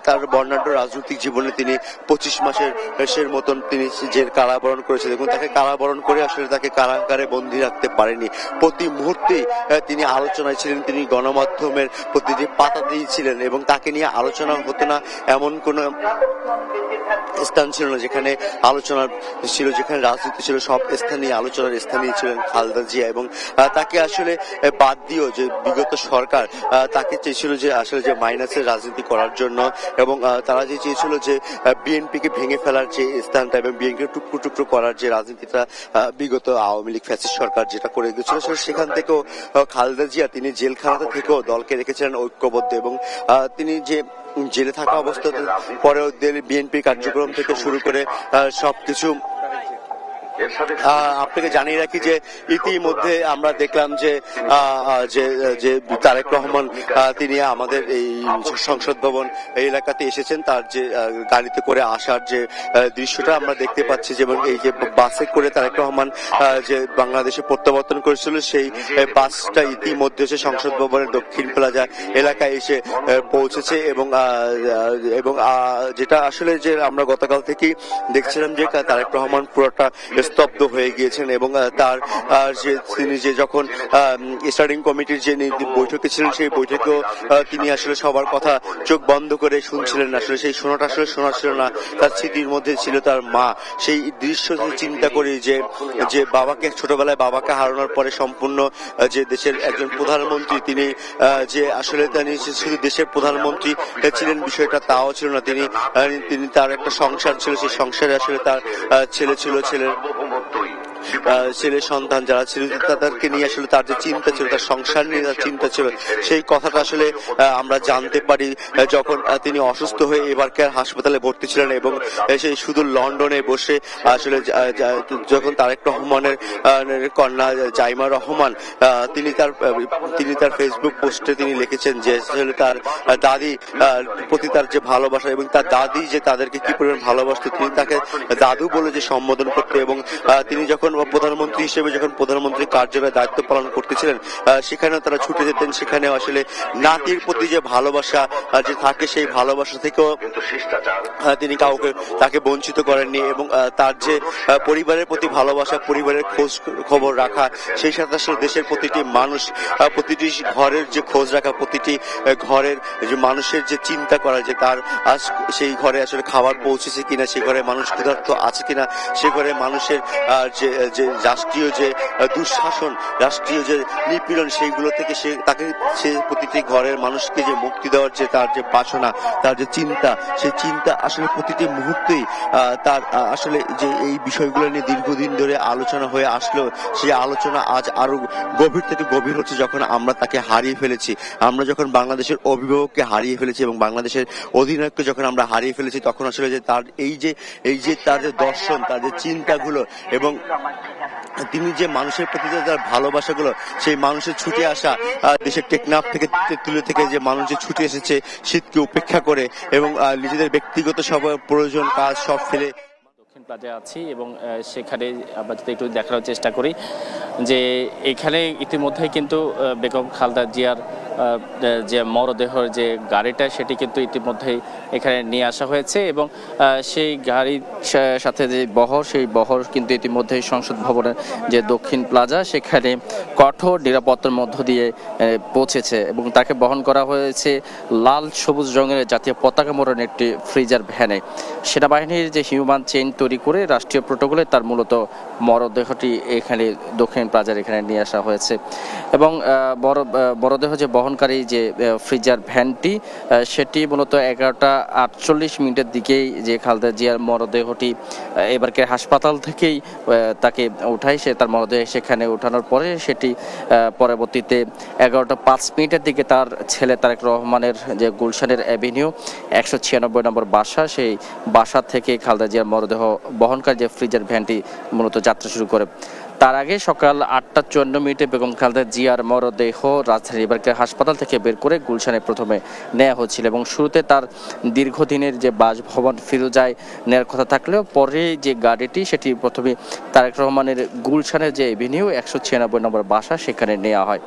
তার বর্ণাঢ্য রাজনৈতিক জীবনে তিনি 25 মাসের মতন তিনি যে কারাবরণ করেছেন, এবং তাকে কারাবরণ করে আসলে তাকে কারাগারে বন্দী রাখতে পারেনি। প্রতি মুহূর্তে তিনি আলোচনায় ছিলেন, তিনি গণমাধ্যমের প্রতিটি পাতা দিয়েছিলেন, এবং তাকে নিয়ে আলোচনা হতো না এমন কোন স্থান ছিল না যেখানে আলোচনা ছিল, যেখানে রাজনীতি ছিল, সব স্থানীয় আলোচনার স্থানীয় ছিলেন খালেদা জিয়া। এবং তাকে আসলে বাদ দিয়েও যে বিগত সরকার তাকে চেয়েছিল যে আসলে যে মাইনাসের রাজনীতি করার জন্য, এবং তারা যে চেয়েছিল যে বিএনপিকে ভেঙে ফেলার যে স্থানটা এবং বিএনপি টুকরো টুকরো করার যে রাজনীতিটা বিগত আওয়ামী লীগ ফ্যাসিস্ট সরকার যেটা করে গেছিল, সেখান থেকেও খালেদা জিয়া তিনি জেলখানাতে থেকেও দলকে রেখেছিলেন ঐক্যবদ্ধ। এবং তিনি যে জেলে থাকা অবস্থাতে পরেও বিএনপি কার্যক্রম থেকে শুরু করে সবকিছু আপনাকে জানিয়ে রাখি যে ইতিমধ্যে আমরা দেখলাম যে যে তারেক রহমান তিনি আমাদের এই সংসদ ভবন এই এলাকাতে এসেছেন। তার যে গাড়িতে করে আসার যে দৃশ্যটা আমরা দেখতে পাচ্ছি, যেমন এই যে বাসে করে তারেক রহমান যে বাংলাদেশে প্রত্যাবর্তন করেছিল, সেই বাসটা ইতিমধ্যে এসে সংসদ ভবনের দক্ষিণ প্লাজা এলাকায় এসে পৌঁছেছে। এবং যেটা আসলে যে আমরা গতকাল থেকেই দেখছিলাম যে তারেক রহমান পুরোটা স্তব্ধ হয়ে গিয়েছেন, এবং তার যে তিনি যে যখন স্টার্ডিং কমিটির যে বৈঠকে ছিলেন, সেই বৈঠকেও তিনি আসলে সবার কথা চোখ বন্ধ করে শুনছিলেন। আসলে সেই শোনাটা আসলে শোনা ছিল না, তার স্মৃতির মধ্যে ছিল তার মা। সেই দৃশ্য চিন্তা করি যে বাবাকে ছোটবেলায় বাবাকে হারানোর পরে সম্পূর্ণ যে দেশের একজন প্রধানমন্ত্রী, তিনি যে আসলে তিনি শুধু দেশের প্রধানমন্ত্রী ছিলেন বিষয়টা তাও ছিল না, তিনি তার একটা সংসার ছিল, সেই সংসারে আসলে তার ছেলে ছিল, ছেলে সন্তান যারা ছিল তাদেরকে নিয়ে আসলে তার যে চিন্তা ছিল, তার সংসার নিয়ে তার চিন্তা ছিল, সেই কথাটা আসলে আমরা জানতে পারি যখন তিনি অসুস্থ হয়ে এবার কেয়ার হাসপাতালে ভর্তি ছিলেন। এবং সেই শুধু লন্ডনে বসে আসলে যখন তারেক রহমানের কন্যা জাইমা রহমান তিনি তার ফেসবুক পোস্টে তিনি লিখেছেন যে আসলে তার দাদি প্রতি তার যে ভালোবাসা, এবং তার দাদি যে তাদেরকে কি পরিমাণ ভালোবাসত, তিনি তাকে দাদু বলে যে সম্বোধন করতে। এবং তিনি যখন প্রধানমন্ত্রী হিসেবে যখন প্রধানমন্ত্রী কার্যালয়ে দায়িত্ব পালন করতেছিলেন, সেখানেও তারা ছুটে যেতেন, সেখানেও আসলে নাতির প্রতি যে ভালোবাসা যে থাকে, সেই ভালোবাসা থেকেও তিনি তাকে বঞ্চিত করেননি। এবং তার যে পরিবারের প্রতি ভালোবাসা, পরিবারের খোঁজ খবর রাখা, সেই সাথে আসলে দেশের প্রতিটি মানুষ, প্রতিটি ঘরের যে খোঁজ রাখা, প্রতিটি ঘরের যে মানুষের যে চিন্তা করা যে তার আজ সেই ঘরে আসলে খাবার পৌঁছেছে কিনা, সেই ঘরে মানুষ ক্ষুধার্ত আছে কিনা, সে ঘরে মানুষের যে রাষ্ট্রীয় যে দুঃশাসন, রাষ্ট্রীয় যে নিপীড়ন, সেইগুলো থেকে সে প্রতিটি ঘরের মানুষকে যে মুক্তি দেওয়ার যে তার যে বাসনা, তার যে চিন্তা, সেই চিন্তা আসলে প্রতিটি মুহূর্তেই তার আসলে যে এই বিষয়গুলো নিয়ে দীর্ঘদিন ধরে আলোচনা হয়ে আসলো, সেই আলোচনা আজ আরো গভীর থেকে গভীর হচ্ছে যখন আমরা তাকে হারিয়ে ফেলেছি। আমরা যখন বাংলাদেশের অভিভাবককে হারিয়ে ফেলেছি এবং বাংলাদেশের অধিনায়ককে যখন আমরা হারিয়ে ফেলেছি, তখন আসলে যে তার এই যে তার যে দর্শন, তার যে চিন্তাগুলো, এবং তিনি যে মানুষের প্রতি তার ভালোবাসাগুলো, সেই মানুষের ছুটে আসা, দেশের টেকনাফ থেকে তেঁতুলিয়া থেকে যে মানুষ যে ছুটে এসেছে শীতকে উপেক্ষা করে, এবং নিজেদের ব্যক্তিগত সব প্রয়োজন কাজ সব ফেলে দক্ষিণ প্লাজায় আছি। এবং সেখানে আমরা যদি একটু দেখানোর চেষ্টা করি যে এখানে ইতিমধ্যেই কিন্তু বেগম খালেদা জিয়ার যে মরদেহের যে গাড়িটা, সেটি কিন্তু ইতিমধ্যেই এখানে নিয়ে আসা হয়েছে। এবং সেই গাড়ির সাথে যে বহর, সেই বহর কিন্তু ইতিমধ্যেই সংসদ ভবনের যে দক্ষিণ প্লাজা, সেখানে কঠোর নিরাপত্তার মধ্য দিয়ে পৌঁছেছে। এবং তাকে বহন করা হয়েছে লাল সবুজ রঙের জাতীয় পতাকা মোড়ানো একটি ফ্রিজার ভ্যানে। সেনাবাহিনীর যে হিউম্যান চেইন তৈরি করে রাষ্ট্রীয় প্রোটোকলে তার মূলত মরদেহটি এখানে দক্ষিণ প্লাজার এখানে নিয়ে আসা হয়েছে। এবং মরদেহ যে বহনকারী যে ফ্রিজার ভ্যানটি, সেটি মূলত 11:48 দিকেই যে খালেদা জিয়ার মরদেহটি এবারকে হাসপাতাল থেকেই তাকে উঠায়। সে তার মরদেহ সেখানে ওঠানোর পরে সেটি পরবর্তীতে 11:05 দিকে তার ছেলে তারেক রহমানের যে গুলশানের অ্যাভিনিউ 196 নম্বর বাসা, সেই বাসা থেকে খালেদা জিয়ার মরদেহ বহনকারী যে ফ্রিজার ভ্যানটি মূলত যাত্রা শুরু করে। তার আগে সকাল 8:54 বেগম খালেদা জিয়ার মরদেহ রাজধানীর এবারকার হাসপাতাল থেকে বের করে গুলশানে প্রথমে নেওয়া হচ্ছিল এবং শুরুতে তার দীর্ঘদিনের যে বাসভবন ফিরোজায় নেওয়ার কথা থাকলেও পরে যে গাড়িটি সেটি প্রথমে তারেক রহমানের গুলশানের যে এভিনিউ 196 নম্বর বাসা সেখানে নেওয়া হয়।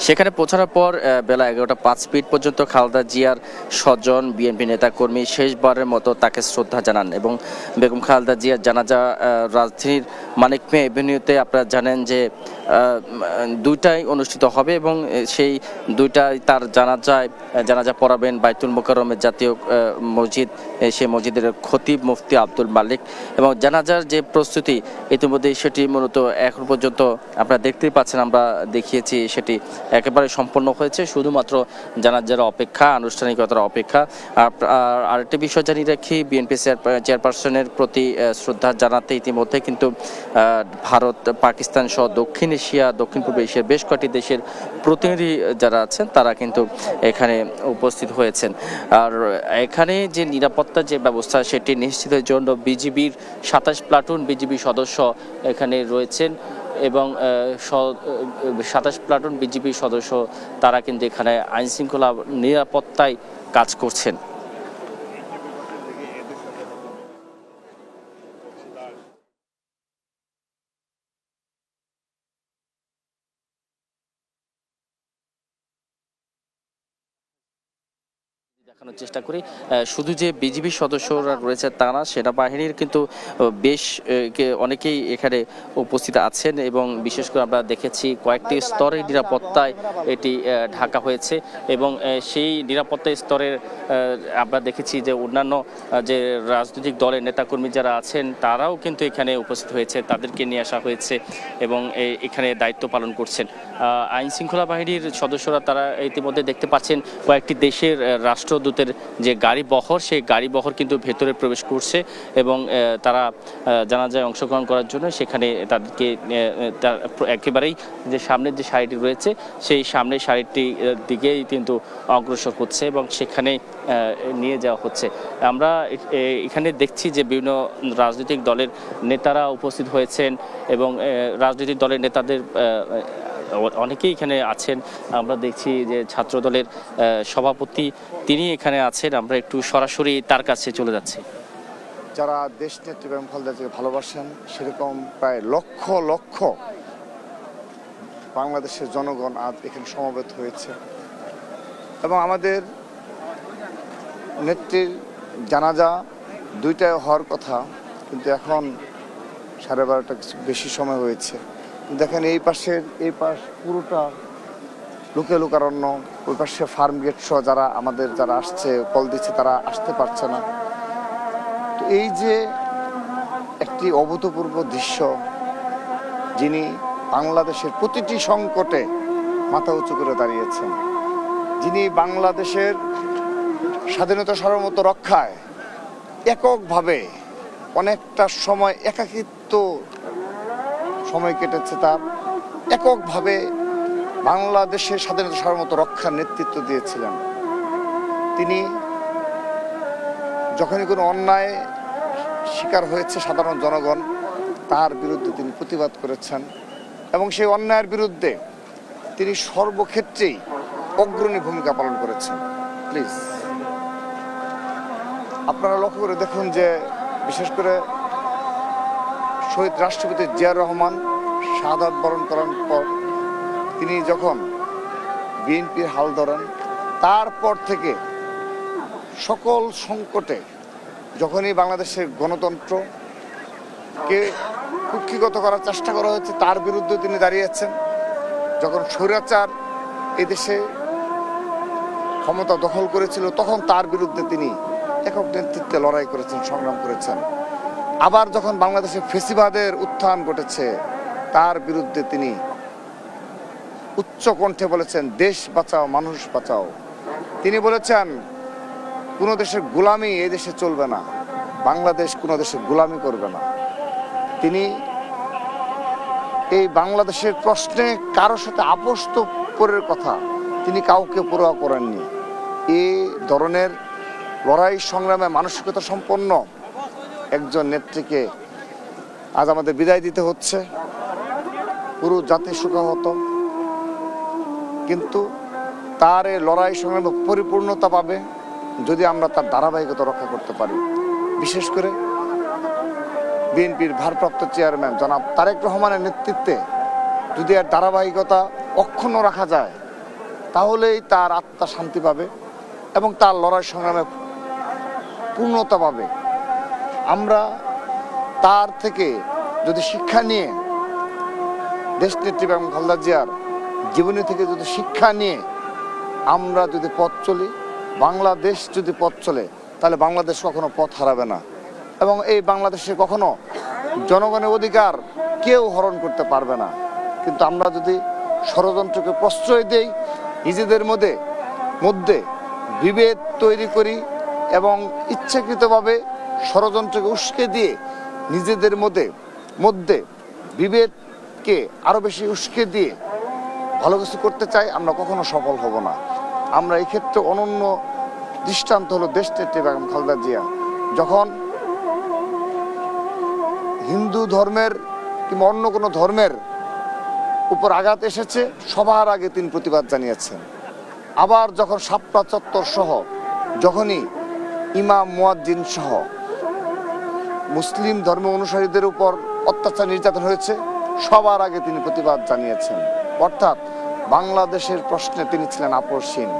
সেখানে পৌঁছানোর পর বেলা 11:05 পর্যন্ত খালেদা জিয়ার স্বজন বিএনপি নেতাকর্মী শেষবারের মতো তাকে শ্রদ্ধা জানান এবং বেগম খালেদা জিয়ার জানাজা রাজধানীর মানিক মিয়া এভিনিউতে আপনারা জানেন যে দুইটাই অনুষ্ঠিত হবে এবং সেই দুইটাই তার জানাজা পড়াবেন বাইতুল মোকাররমের জাতীয় মসজিদ, সেই মসজিদের খতিব মুফতি আব্দুল মালিক এবং জানাজার যে প্রস্তুতি ইতিমধ্যে সেটি মূলত এখন পর্যন্ত আপনারা দেখতেই পাচ্ছেন, আমরা দেখিয়েছি সেটি একেবারে সম্পন্ন হয়েছে, শুধুমাত্র জানাজার অপেক্ষা, আনুষ্ঠানিকতার অপেক্ষা। আর আরেকটি বিষয় জানিয়ে রাখি, বিএনপি চেয়ারপারসনের প্রতি শ্রদ্ধা জানাতে ইতিমধ্যে কিন্তু ভারত, পাকিস্তান সহ দক্ষিণ এশিয়া, দক্ষিণ পূর্ব এশিয়ার বেশ কয়েকটি দেশের প্রতিনিধি যারা আছেন তারা কিন্তু এখানে উপস্থিত হয়েছেন। আর এখানে যে নিরাপত্তার যে ব্যবস্থা সেটি নিশ্চিতের জন্য বিজিবির 27 প্লাটুন বিজিবি সদস্য এখানে রয়েছেন এবং 27 প্লাটুন বিজিবি সদস্য তারা কিন্তু এখানে আইনশৃঙ্খলা নিরাপত্তায় কাজ করছেন। দেখানোর চেষ্টা করি, শুধু যে বিজিবি সদস্যরা রয়েছে তা না, সেনাবাহিনীর কিন্তু বেশ অনেকেই এখানে উপস্থিত আছেন এবং বিশেষ করে আমরা দেখেছি কয়েকটি স্তরের নিরাপত্তায় এটি ঢাকা হয়েছে এবং সেই নিরাপত্তা স্তরের আমরা দেখেছি যে অন্যান্য যে রাজনৈতিক দলের নেতাকর্মী যারা আছেন তারাও কিন্তু এখানে উপস্থিত হয়েছে, তাদেরকে নিয়ে আসা হয়েছে এবং এখানে দায়িত্ব পালন করছেন। আইন শৃঙ্খলা বাহিনীর সদস্যরা তারা ইতিমধ্যে দেখতে পাচ্ছেন কয়েকটি দেশের রাষ্ট্রদূতের যে গাড়ি বহর, সেই গাড়ি বহর কিন্তু ভেতরে প্রবেশ করছে এবং তারা জানাজায় অংশগ্রহণ করার জন্য সেখানে তাদেরকে একেবারেই যে সামনের যে সারিটি রয়েছে সেই সামনের সারিটির দিকেই কিন্তু অগ্রসর হচ্ছে এবং সেখানে নিয়ে যাওয়া হচ্ছে। আমরা এখানে দেখছি যে বিভিন্ন রাজনৈতিক দলের নেতারা উপস্থিত হয়েছেন এবং রাজনৈতিক দলের নেতাদের অনেকেই এখানে আছেন। আমরা দেখছি যে ছাত্র দলের সভাপতি তিনি এখানে আছেন, আমরা একটু সরাসরি তার কাছে চলে যাচ্ছি। যারা দেশ নেত্রী বেগম খালেদা জিয়াকে ভালোবাসেন সেরকম প্রায় লক্ষ লক্ষ বাংলাদেশের জনগণ আজ এখানে সমবেত হয়েছে এবং আমাদের নেত্রীর জানাজা দুইটায় হওয়ার কথা, কিন্তু এখন 12:30 কিছু বেশি সময় হয়েছে। দেখেন এই পাশ পুরোটা লোকারণ্য, ওই পাশে ফার্ম গেট সহ যারা আসছে কল দিচ্ছে তারা আসতে পারছে না। তো এই যে একটি অভূতপূর্ব দৃশ্য, যিনি বাংলাদেশের প্রতিটি সংকটে মাথা উঁচু করে দাঁড়িয়েছেন, যিনি বাংলাদেশের স্বাধীনতা সার্বভৌমত্ব রক্ষায় এককভাবে অনেকটা সময় একাকিত্ব সময় কেটেছে, তার এককভাবে বাংলাদেশের স্বাধীনতা সার্বভৌমত্ব রক্ষার নেতৃত্ব দিয়েছিলেন। তিনি যখনই কোনো অন্যায় শিকার হয়েছে সাধারণ জনগণ, তার বিরুদ্ধে তিনি প্রতিবাদ করেছেন এবং সেই অন্যায়ের বিরুদ্ধে তিনি সর্বক্ষেত্রেই অগ্রণী ভূমিকা পালন করেছেন। প্লিজ আপনারা লক্ষ্য করে দেখুন যে বিশেষ করে শহীদ রাষ্ট্রপতি জিয়াউর রহমান শাহাদাত বরণ করার পর তিনি যখন বিএনপির হাল ধরেন, তারপর থেকে সকল সংকটে যখনই বাংলাদেশের গণতন্ত্রকে কুক্ষিগত করার চেষ্টা করা হয়েছে তার বিরুদ্ধে তিনি দাঁড়িয়েছেন। যখন স্বৈরাচার এদেশে ক্ষমতা দখল করেছিল তখন তার বিরুদ্ধে তিনি একক নেতৃত্বে লড়াই করেছেন, সংগ্রাম করেছেন। আবার যখন বাংলাদেশে ফ্যাসিবাদের উত্থান ঘটেছে তার বিরুদ্ধে তিনি উচ্চ কণ্ঠে বলেছেন, দেশ বাঁচাও, মানুষ বাঁচাও। তিনি বলেছেন কোনো দেশের গোলামি এই দেশে চলবে না, বাংলাদেশ কোনো দেশের গোলামি করবে না। তিনি এই বাংলাদেশের প্রশ্নে কারোর সাথে আপোষ তো পরের কথা, তিনি কাউকে পরোয়া করেননি। এই ধরনের লড়াই সংগ্রামে মানসিকতা সম্পন্ন একজন নেত্রীকে আজ আমাদের বিদায় দিতে হচ্ছে। পুরো জাতি শোকাহত, কিন্তু তার এই লড়াই সংগ্রামে পরিপূর্ণতা পাবে যদি আমরা তার ধারাবাহিকতা রক্ষা করতে পারি। বিশেষ করে বিএনপির ভারপ্রাপ্ত চেয়ারম্যান জনাব তারেক রহমানের নেতৃত্বে যদি এর ধারাবাহিকতা অক্ষুণ্ণ রাখা যায়, তাহলেই তার আত্মা শান্তি পাবে এবং তার লড়াই সংগ্রামে পূর্ণতা পাবে। আমরা তার থেকে যদি শিক্ষা নিয়ে, দেশনেত্রী বেগম খালেদা জিয়ার জীবনী থেকে যদি শিক্ষা নিয়ে আমরা যদি পথ চলি, বাংলাদেশ যদি পথ চলে, তাহলে বাংলাদেশ কখনো পথ হারাবে না এবং এই বাংলাদেশে কখনো জনগণের অধিকার কেউ হরণ করতে পারবে না। কিন্তু আমরা যদি ষড়যন্ত্রকে প্রশ্রয় দেই, নিজেদের মধ্যে বিভেদ তৈরি করি এবং ইচ্ছাকৃতভাবে ষড়যন্ত্রকে উস্কে দিয়ে নিজেদের মধ্যে বিভেদকে আরো বেশি উস্কে দিয়ে ভালো কিছু করতে চাই, আমরা কখনো সফল হব না। আমরা এই ক্ষেত্রে অনন্য দৃষ্টান্ত হলো দেশনেত্রী বেগম খালেদা জিয়া। যখন হিন্দু ধর্মের কিংবা অন্য কোনো ধর্মের উপর আঘাত এসেছে, সবার আগে তিনি প্রতিবাদ জানিয়েছেন। আবার যখন শাপলা চত্বর সহ, যখনই ইমাম মুয়াজ্জিন সহ মুসলিম ধর্ম অনুসারীদের উপর অত্যাচার নির্যাতন হয়েছে, সবার আগে তিনি প্রতিবাদ জানিয়েছেন। অর্থাৎ বাংলাদেশের প্রশ্নে তিনি ছিলেন আপসহীন।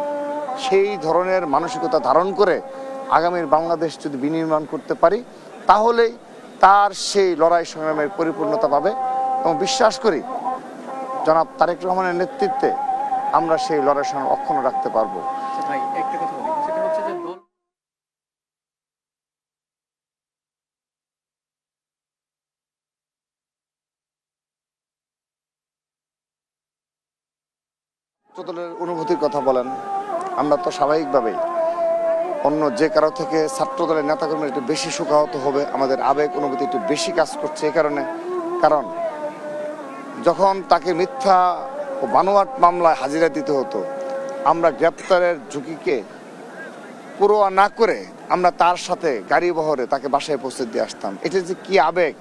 সেই ধরনের মানসিকতা ধারণ করে আগামীর বাংলাদেশ যদি বিনির্মাণ করতে পারি, তাহলেই তার সেই লড়াই সংগ্রামের পরিপূর্ণতা পাবে এবং বিশ্বাস করি জনাব তারেক রহমানের নেতৃত্বে আমরা সেই লড়াই সংগ্রাম অক্ষুণ্ণ রাখতে পারবো। ভাই একটা কথা বলি, সেটা হচ্ছে যে ছাত্রদলের অনুভূতির কথা বলেন, আমরা তো স্বাভাবিকভাবেই অন্য যে কারো থেকে ছাত্রদলের নেতাকর্মীরা একটু বেশি শোকাহত হবে, আমাদের আবেগ অনুভূতি একটু বেশি কাজ করছে। এই কারণ যখন তাকে মিথ্যা ও বানোয়াট মামলায় হাজিরা দিতে হতো, আমরা গ্রেপ্তারের ঝুঁকিকে পুরোয়া না করে আমরা তার সাথে গাড়ি বহরে তাকে বাসায় পৌঁছে দিয়ে আসতাম। এটি যে কি আবেগ,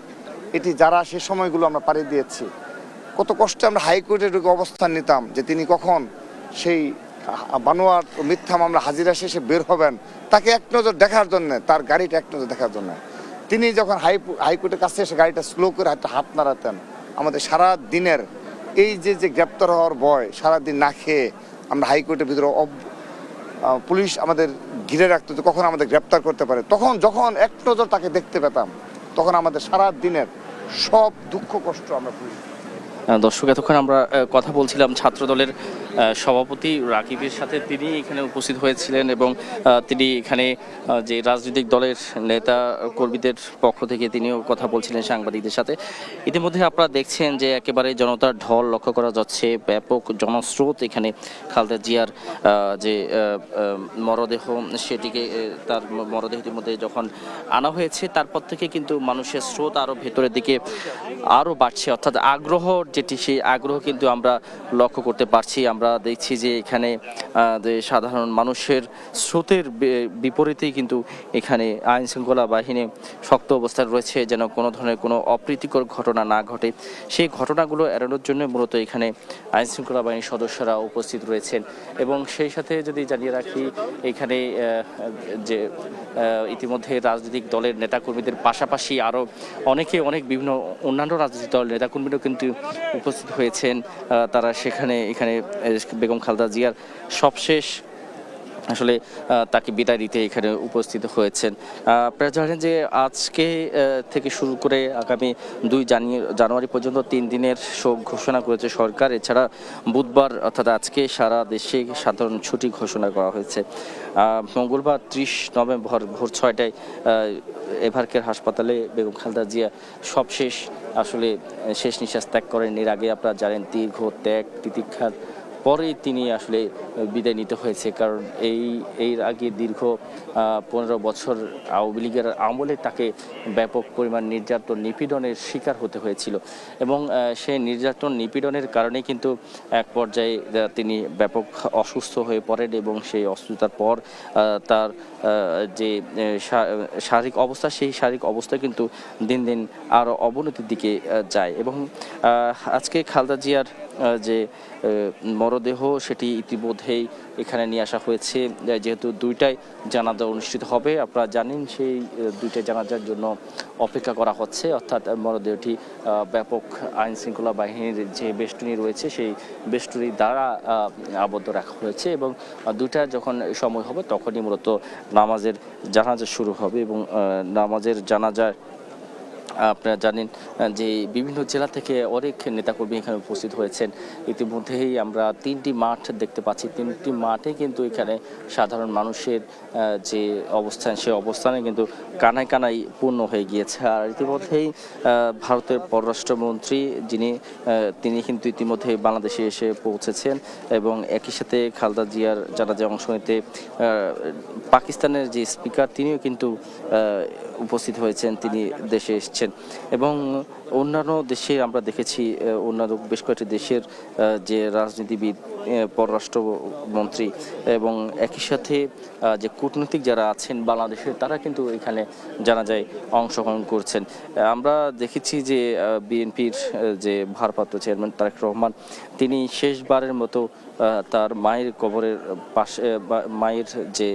এটি যারা সে সময়গুলো আমরা পাড়ি দিয়েছি, কত কষ্টে আমরা হাইকোর্টে ঢুকে অবস্থান নিতাম যে তিনি কখন সেই বানোয়াট ও মিথ্যা মামলা হাজিরা শেষে বের হবেন, তাকে এক নজর দেখার জন্য, তার গাড়িটা এক নজর দেখার জন্য। তিনি যখন হাইকোর্টের কাছে এসে গাড়িটা স্লো করে হাত নাড়াতেন, আমাদের সারা দিনের এই যে গ্রেপ্তার হওয়ার ভয়, সারাদিন না খেয়ে আমরা হাইকোর্টের ভিতরে পুলিশ আমাদের ঘিরে রাখতো যে কখন আমাদের গ্রেপ্তার করতে পারে। তখন যখন এক নজর তাকে দেখতে পেতাম, তখন আমাদের সারা দিনের সব দুঃখ কষ্ট আমরা ভুলি। দর্শক, এতক্ষণ আমরা কথা বলছিলাম ছাত্রদলের সভাপতি রাকিবের সাথে। তিনি এখানে উপস্থিত হয়েছিলেন এবং তিনি এখানে যে রাজনৈতিক দলের নেতা কর্মীদের পক্ষ থেকে তিনিও কথা বলছিলেন সাংবাদিকদের সাথে। ইতিমধ্যে আপনারা দেখছেন যে একেবারে জনতার ঢল লক্ষ্য করা যাচ্ছে, ব্যাপক জনস্রোত এখানে খালেদা জিয়ার যে মরদেহ, সেটিকে তার মরদেহটির মধ্যে যখন আনা হয়েছে, তারপর থেকে কিন্তু মানুষের স্রোত আরও ভেতরের দিকে আরও বাড়ছে। অর্থাৎ আগ্রহ যেটি, সেই আগ্রহ কিন্তু আমরা লক্ষ্য করতে পারছি। আমরা দেখছি যে এখানে যে সাধারণ মানুষের স্রোতের বিপরীতেই কিন্তু এখানে আইন শৃঙ্খলা বাহিনী শক্ত অবস্থায় রয়েছে, যেন কোনো ধরনের কোনো অপ্রীতিকর ঘটনা না ঘটে। সেই ঘটনাগুলো এড়ানোর জন্য মূলত এখানে আইন শৃঙ্খলা বাহিনীর সদস্যরা উপস্থিত রয়েছেন। এবং সেই সাথে যদি জানিয়ে রাখি, এখানে যে ইতিমধ্যে রাজনৈতিক দলের নেতাকর্মীদের পাশাপাশি আরও অনেক বিভিন্ন অন্যান্য রাজনৈতিক দলের নেতাকর্মীরাও কিন্তু উপস্থিত হয়েছেন। তারা এখানে বেগম খালেদা জিয়ার সবশেষ আসলে তাকে বিদায় দিতে এখানে উপস্থিত হয়েছেন। আপনারা জানেন যে আজকে থেকে শুরু করে আগামী 2 জানুয়ারি পর্যন্ত 3 দিনের শোক ঘোষণা করেছে সরকার। এছাড়া বুধবার অর্থাৎ আজকে সারা দেশে সাধারণ ছুটি ঘোষণা করা হয়েছে। মঙ্গলবার 30 নভেম্বর ভোর 6টায় এভারকেয়ার হাসপাতালে বেগম খালেদা জিয়া সবশেষ আসলে শেষ নিঃশ্বাস ত্যাগ করেন। এর আগে আপনারা জানেন দীর্ঘ ত্যাগ তিতিক্ষার পরেই তিনি আসলে বিদায় নিতে হয়েছে। কারণ এর আগে দীর্ঘ 15 বছর আওয়ামী লীগের আমলে তাকে ব্যাপক পরিমাণ নির্যাতন নিপীড়নের শিকার হতে হয়েছিল এবং সেই নির্যাতন নিপীড়নের কারণে কিন্তু এক পর্যায়ে তিনি ব্যাপক অসুস্থ হয়ে পড়েন এবং সেই অসুস্থতার পর তার যে শারীরিক অবস্থা, সেই শারীরিক অবস্থা কিন্তু দিন দিন আরও অবনতির দিকে যায় এবং আজকে খালেদা জিয়ার যে মরদেহ সেটি ইতিমধ্যেই এখানে নিয়ে আসা হয়েছে। যেহেতু দুইটাই জানাজা অনুষ্ঠিত হবে, আপনারা জানেন সেই দুইটাই জানাজার জন্য অপেক্ষা করা হচ্ছে, অর্থাৎ মরদেহটি ব্যাপক আইন শৃঙ্খলা বাহিনীর যে বেষ্টনী রয়েছে সেই বেষ্টনী দ্বারা আবদ্ধ রাখা হয়েছে এবং দুইটা যখন সময় হবে তখনই মূলত নামাজের জানাজা শুরু হবে এবং নামাজের জানাজার আপনারা জানেন যে বিভিন্ন জেলা থেকে অনেক নেতাকর্মী এখানে উপস্থিত হয়েছেন। ইতিমধ্যেই আমরা 3টি মাঠ দেখতে পাচ্ছি, 3টি মাঠে কিন্তু এখানে সাধারণ মানুষের যে অবস্থান, সেই অবস্থানে কিন্তু কানায় কানায় পূর্ণ হয়ে গিয়েছে। আর ইতিমধ্যেই ভারতের পররাষ্ট্রমন্ত্রী তিনি কিন্তু ইতিমধ্যেই বাংলাদেশে এসে পৌঁছেছেন এবং একই সাথে খালেদা জিয়ার জানাজায় অংশ নিতে পাকিস্তানের যে স্পিকার তিনিও কিন্তু উপস্থিত হয়েছেন, তিনি দেশে এসেছেন এবং অন্যান্য দেশে আমরা দেখেছি অন্যান্য বেশ কয়েকটি দেশের যে রাজনীতিবিদ, পররাষ্ট্রমন্ত্রী এবং একই সাথে যে কূটনৈতিক যারা আছেন বাংলাদেশের, তারা কিন্তু এখানে জানাজায় অংশগ্রহণ করছেন। আমরা দেখেছি যে বিএনপির যে ভারপ্রাপ্ত চেয়ারম্যান তারেক রহমান তিনি শেষবারের মতো তার মায়ের কবরের পাশে, মায়ের যে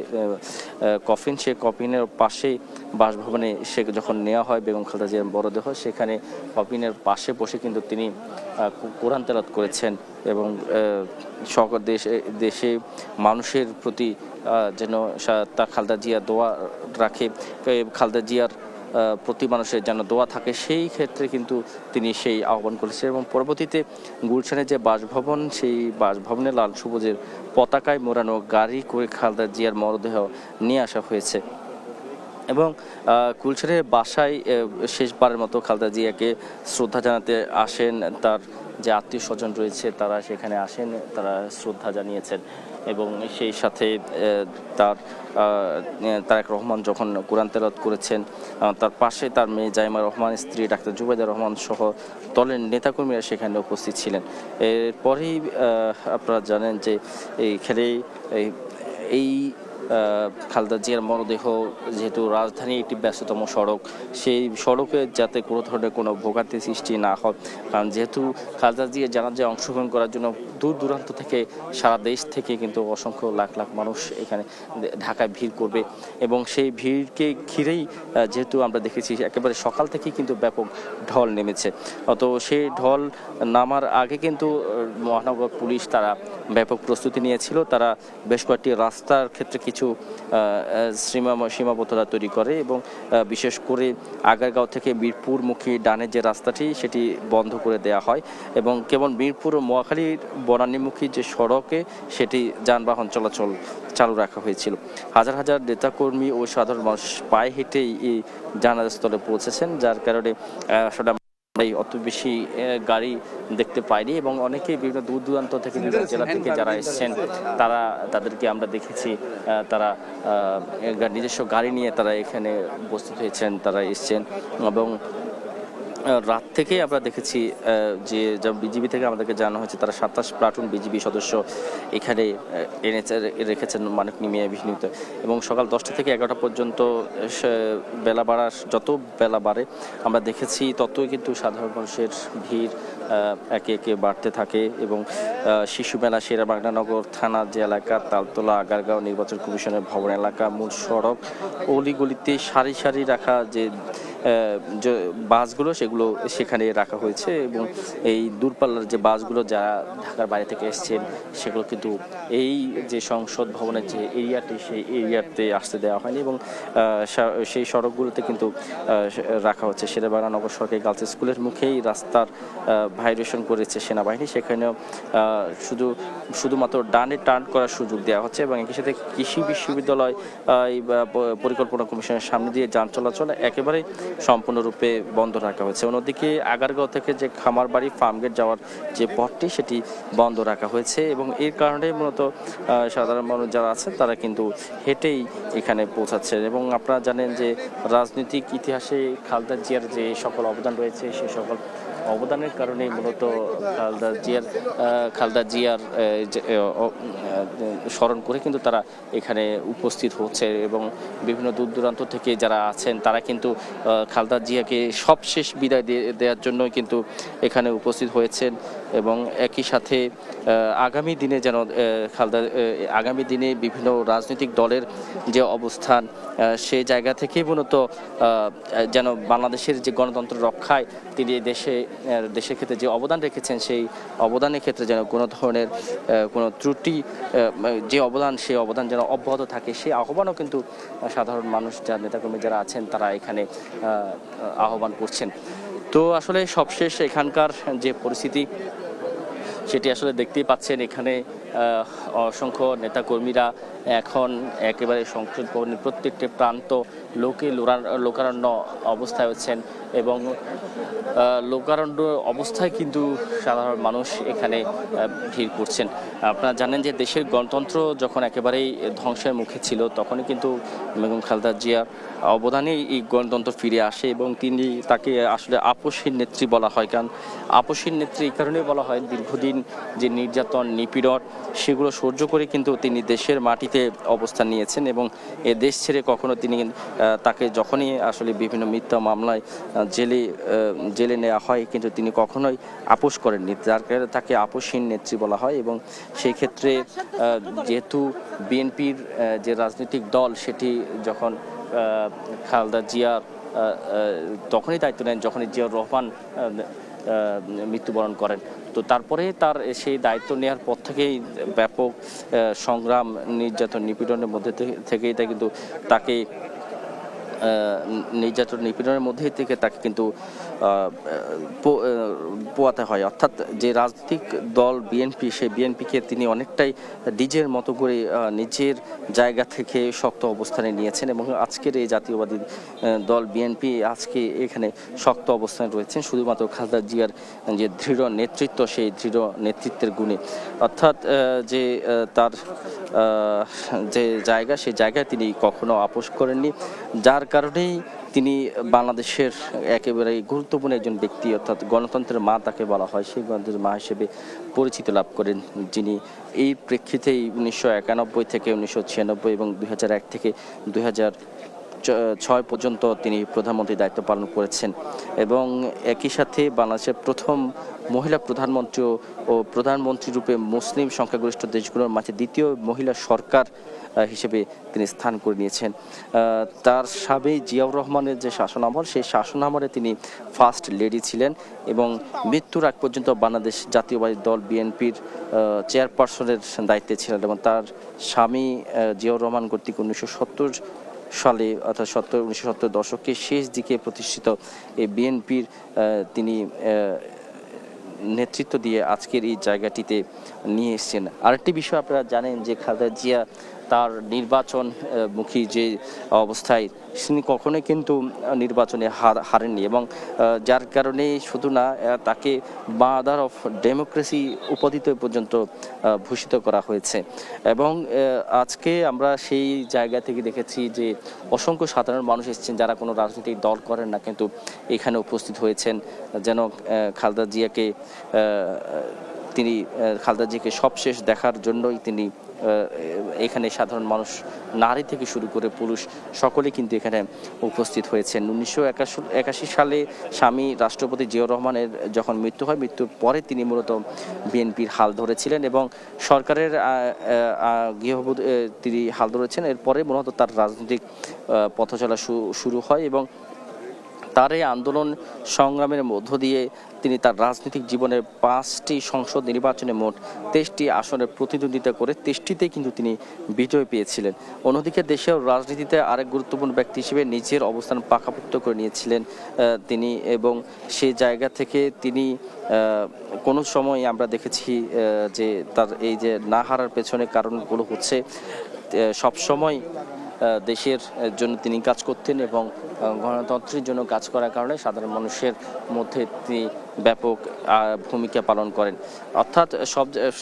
কফিন, সে কফিনের পাশে বাসভবনে সে যখন নেওয়া হয় বেগম খালেদা জিয়ার মরদেহ, সেখানে কফিনের পাশে বসে কিন্তু তিনি কোরআন তেলাওয়াত করেছেন এবং সকল দেশে মানুষের প্রতি যেন তা খালেদা জিয়া দোয়া রাখে, খালেদা জিয়ার প্রতি মানুষের যেন দোয়া থাকে, সেই ক্ষেত্রে কিন্তু তিনি সেই আহ্বান করেছেন এবং পরবর্তীতে গুলশানের যে বাসভবন, সেই বাসভবনে লাল সবুজের পতাকায় মোড়ানো গাড়ি করে খালেদা জিয়ার মরদেহ নিয়ে আসা হয়েছে এবং গুলশানের বাসায় শেষবারের মতো খালেদা জিয়াকে শ্রদ্ধা জানাতে আসেন। তার যে আত্মীয় স্বজন রয়েছে তারা সেখানে আসেন, তারা শ্রদ্ধা জানিয়েছেন এবং সেই সাথে তারেক রহমান যখন কোরআন তেলাওয়াত করেছেন, তার পাশে তার মেয়ে জাইমা রহমান, স্ত্রী ডাক্তার জুবাইদা রহমান সহ দলের নেতাকর্মীরা সেখানে উপস্থিত ছিলেন। এরপরেই আপনারা জানেন যে এইখানে এই খালেদা জিয়ার মরদেহ, যেহেতু রাজধানী একটি ব্যস্ততম সড়ক, সেই সড়কে যাতে কোনো ধরনের কোনো ভোগান্তি সৃষ্টি না হয়, কারণ যেহেতু খালেদা জিয়া জানাজায় অংশগ্রহণ করার জন্য দূর দূরান্ত থেকে, সারা দেশ থেকে কিন্তু অসংখ্য লাখ লাখ মানুষ এখানে ঢাকায় ভিড় করবে এবং সেই ভিড়কে ঘিরেই যেহেতু আমরা দেখেছি একেবারে সকাল থেকেই কিন্তু ব্যাপক ঢল নেমেছে। তো সেই ঢল নামার আগে কিন্তু মহানগর পুলিশ তারা ব্যাপক প্রস্তুতি নিয়েছিল। তারা বেশ কয়েকটি রাস্তার ক্ষেত্রে কিছু সীমাবদ্ধতা তৈরি করে এবং বিশেষ করে আগারগাঁও থেকে মিরপুরমুখী ডানের যে রাস্তাটি সেটি বন্ধ করে দেওয়া হয় এবং কেবল মিরপুর ও মহাখালীর বনানীমুখী যে সড়কে সেটি যানবাহন চলাচল চালু রাখা হয়েছিল। হাজার হাজার নেতাকর্মী ও সাধারণ মানুষ পায়ে হেঁটেই এই জানাজাস্থলে পৌঁছেছেন, যার কারণে আসলে অত বেশি গাড়ি দেখতে পাইনি এবং অনেকেই বিভিন্ন দূর দূরান্ত থেকে, বিভিন্ন জেলা থেকে যারা এসেছেন তাদেরকে আমরা দেখেছি তারা নিজস্ব গাড়ি নিয়ে তারা এখানে উপস্থিত হয়েছেন, তারা এসছেন এবং রাত থেকে আমরা দেখেছি যে বিজিবি থেকে আমাদেরকে জানানো হয়েছে তারা 27 প্লাটুন বিজিবি সদস্য এখানে রেখেছেন মানিকনী মিয়া বিষ্ণুত এবং সকাল 10টা থেকে 11টা পর্যন্ত বেলা বাড়ার, যত বেলা বাড়ে আমরা দেখেছি ততই কিন্তু সাধারণ মানুষের ভিড় একে একে বাড়তে থাকে এবং শিশু মেলা, শেরেবাংলানগর থানার যে এলাকা, তালতলা, আগারগাঁও নির্বাচন কমিশনের ভবন এলাকা, মূল সড়ক, অলিগলিতে সারি সারি রাখা যে বাসগুলো সেগুলো সেখানে রাখা হয়েছে এবং এই দূরপাল্লার যে বাসগুলো যারা ঢাকার বাইরে থেকে এসছেন সেগুলো কিন্তু এই যে সংসদ ভবনের যে এরিয়াটি, সেই এরিয়াতে আসতে দেওয়া হয়নি এবং সেই সড়কগুলোতে কিন্তু রাখা হচ্ছে। শেরেবাংলানগর সরকারি গার্লস স্কুলের মুখেই রাস্তার ভাইলেশন করেছে সেনাবাহিনী, সেখানেও শুধুমাত্র ডানে টার্ন করার সুযোগ দেওয়া হচ্ছে এবং একই সাথে কৃষি বিশ্ববিদ্যালয় পরিকল্পনা কমিশনের সামনে দিয়ে যান চলাচল একেবারে সম্পূর্ণরূপে বন্ধ রাখা হয়েছে। অন্যদিকে আগারগাঁও থেকে যে খামারবাড়ি ফার্মগেট যাওয়ার যে পথটি সেটি বন্ধ রাখা হয়েছে এবং এর কারণে মূলত সাধারণ মানুষ যারা আছে তারা কিন্তু হেঁটেই এখানে পৌঁছাচ্ছে। এবং আপনারা জানেন যে রাজনৈতিক ইতিহাসে খালেদা জিয়ার যে সকল অবদান রয়েছে সেই সকল অবদানের কারণেই মূলত খালেদা জিয়ার স্মরণ করে কিন্তু তারা এখানে উপস্থিত হচ্ছে এবং বিভিন্ন দূর দূরান্ত থেকে যারা আছেন তারা কিন্তু খালেদা জিয়াকে সবশেষ বিদায় দেওয়ার জন্য কিন্তু এখানে উপস্থিত হয়েছেন এবং একই সাথে আগামী দিনে যেন আগামী দিনে বিভিন্ন রাজনৈতিক দলের যে অবস্থান সেই জায়গা থেকে মূলত যেন বাংলাদেশের যে গণতন্ত্র রক্ষায় তিনি দেশের ক্ষেত্রে যে অবদান রেখেছেন সেই অবদানের ক্ষেত্রে যেন কোনো ধরনের কোনো ত্রুটি সেই অবদান যেন অব্যাহত থাকে সেই আহ্বানও কিন্তু সাধারণ মানুষ যারা নেতাকর্মী যারা আছেন তারা এখানে আহ্বান করছেন। তো আসলে সবশেষ এখানকার যে পরিস্থিতি সেটি আসলে দেখতেই পাচ্ছেন। এখানে অসংখ্য নেতাকর্মীরা এখন একেবারে সংসদ ভবনের প্রত্যেকটি প্রান্ত লোকারণ্য অবস্থায় হচ্ছেন এবং লোকারণ্য অবস্থায় কিন্তু সাধারণ মানুষ এখানে ভিড় করছেন। আপনারা জানেন যে দেশের গণতন্ত্র যখন একেবারেই ধ্বংসের মুখে ছিল তখনই কিন্তু বেগম খালেদা জিয়ার অবদানেই এই গণতন্ত্র ফিরে আসে এবং তাকে আসলে আপসহীন নেত্রী বলা হয়। কারণ আপসহীন নেত্রী এই কারণেই বলা হয় দীর্ঘদিন যে নির্যাতন নিপীড়ন সেগুলো সহ্য করে কিন্তু তিনি দেশের মাটিতে অবস্থান নিয়েছেন এবং এ দেশ ছেড়ে কখনো তাকে যখনই আসলে বিভিন্ন মিথ্যা মামলায় জেলে নেওয়া হয় কিন্তু তিনি কখনোই আপোষ করেননি, যার কারণে তাকে আপসহীন নেত্রী বলা হয়। এবং সেই ক্ষেত্রে যেহেতু বিএনপির যে রাজনৈতিক দল সেটি যখন খালেদা জিয়ার তখনই দায়িত্ব নেন যখনই জিয়াউর রহমান মৃত্যুবরণ করেন। তো তারপরে তার সেই দায়িত্ব নেওয়ার পর থেকেই ব্যাপক সংগ্রাম নির্যাতন নিপীড়নের মধ্যে থেকেই কিন্তু তাকে নির্যাতন নিপীড়নের মধ্যে থেকে তাকে কিন্তু পোয়াতে হয়। অর্থাৎ যে রাজনৈতিক দল বিএনপি সেই বিএনপিকে তিনি অনেকটাই নিজের মতো করে নিজের জায়গা থেকে শক্ত অবস্থানে নিয়েছেন এবং আজকের এই জাতীয়বাদী দল বিএনপি আজকে এখানে শক্ত অবস্থানে রয়েছেন শুধুমাত্র খালেদা জিয়ার যে দৃঢ় নেতৃত্ব সেই দৃঢ় নেতৃত্বের গুণে। অর্থাৎ যে তার যে জায়গা সেই জায়গায় তিনি কখনো আপোষ করেননি, যার কারণেই তিনি বাংলাদেশের একেবারে গুরুত্বপূর্ণ একজন ব্যক্তি অর্থাৎ গণতন্ত্রের মা তাকে বলা হয়, সেই গণতন্ত্রের মা হিসেবে পরিচিতি লাভ করেন যিনি। এই প্রেক্ষিতেই 1991 থেকে 1996 এবং 2001 থেকে 2006 পর্যন্ত তিনি প্রধানমন্ত্রীর দায়িত্ব পালন করেছেন এবং একই সাথে বাংলাদেশের প্রথম মহিলা প্রধানমন্ত্রী ও প্রধানমন্ত্রী রূপে মুসলিম সংখ্যাগরিষ্ঠ দেশগুলোর মাঝে দ্বিতীয় মহিলা সরকার হিসেবে তিনি স্থান করে নিয়েছেন। তার স্বামী জিয়াউর রহমানের যে শাসনামল সেই শাসনামলে তিনি ফার্স্ট লেডি ছিলেন এবং মৃত্যুর আগ পর্যন্ত বাংলাদেশ জাতীয়বাদী দল বিএনপির চেয়ারপারসনের দায়িত্বে ছিলেন এবং তার স্বামী জিয়াউর রহমান কর্তৃক 1970 সালে অর্থাৎ 1970 দশকের শেষ দিকে প্রতিষ্ঠিত এই বিএনপির তিনি নেতৃত্ব দিয়ে আজকের এই জায়গাটিতে নিয়ে এসেছেন। আরেকটি বিষয় আপনারা জানেন যে খালেদা জিয়া তার নির্বাচন মুখী যে অবস্থায় তিনি কখনোই কিন্তু নির্বাচনে হারেননি এবং যার কারণে শুধু না তাকে মাদার অফ ডেমোক্রেসি উপাধিতে পর্যন্ত ভূষিত করা হয়েছে এবং আজকে আমরা সেই জায়গা থেকে দেখেছি যে অসংখ্য সাধারণ মানুষ এসেছেন যারা কোনো রাজনৈতিক দল করেন না কিন্তু এখানে উপস্থিত হয়েছেন যেন খালেদা জিয়াকে সবশেষ দেখার জন্যই তিনি এখানে সাধারণ মানুষ নারী থেকে শুরু করে পুরুষ সকলে কিন্তু এখানে উপস্থিত হয়েছেন। 1981 সালে স্বামী রাষ্ট্রপতি জিয়াউর রহমানের যখন মৃত্যু হয় মৃত্যুর পরে তিনি মূলত বিএনপির হাল ধরেছিলেন এবং সরকারের গৃহবধূ তিনি হাল ধরেছেন। এরপরে মূলত তার রাজনৈতিক পথচলা শুরু হয় এবং তার এই আন্দোলন সংগ্রামের মধ্য দিয়ে তিনি তার রাজনৈতিক জীবনের 5টি সংসদ নির্বাচনে মোট 23টি আসনে প্রতিদ্বন্দ্বিতা করে 23টিতেই কিন্তু তিনি বিজয় পেয়েছিলেন। অন্যদিকে দেশের রাজনীতিতে আরেক গুরুত্বপূর্ণ ব্যক্তি হিসেবে নিজের অবস্থান পাকাপোক্ত করে নিয়েছিলেন তিনি এবং সেই জায়গা থেকে তিনি কোনো সময় আমরা দেখেছি যে তার এই যে না হারার পেছনে কারণগুলো হচ্ছে সবসময় দেশের জন্য তিনি কাজ করতেন এবং গণতন্ত্রের জন্য কাজ করার কারণে সাধারণ মানুষের মধ্যে তিনি ব্যাপক ভূমিকা পালন করেন। অর্থাৎ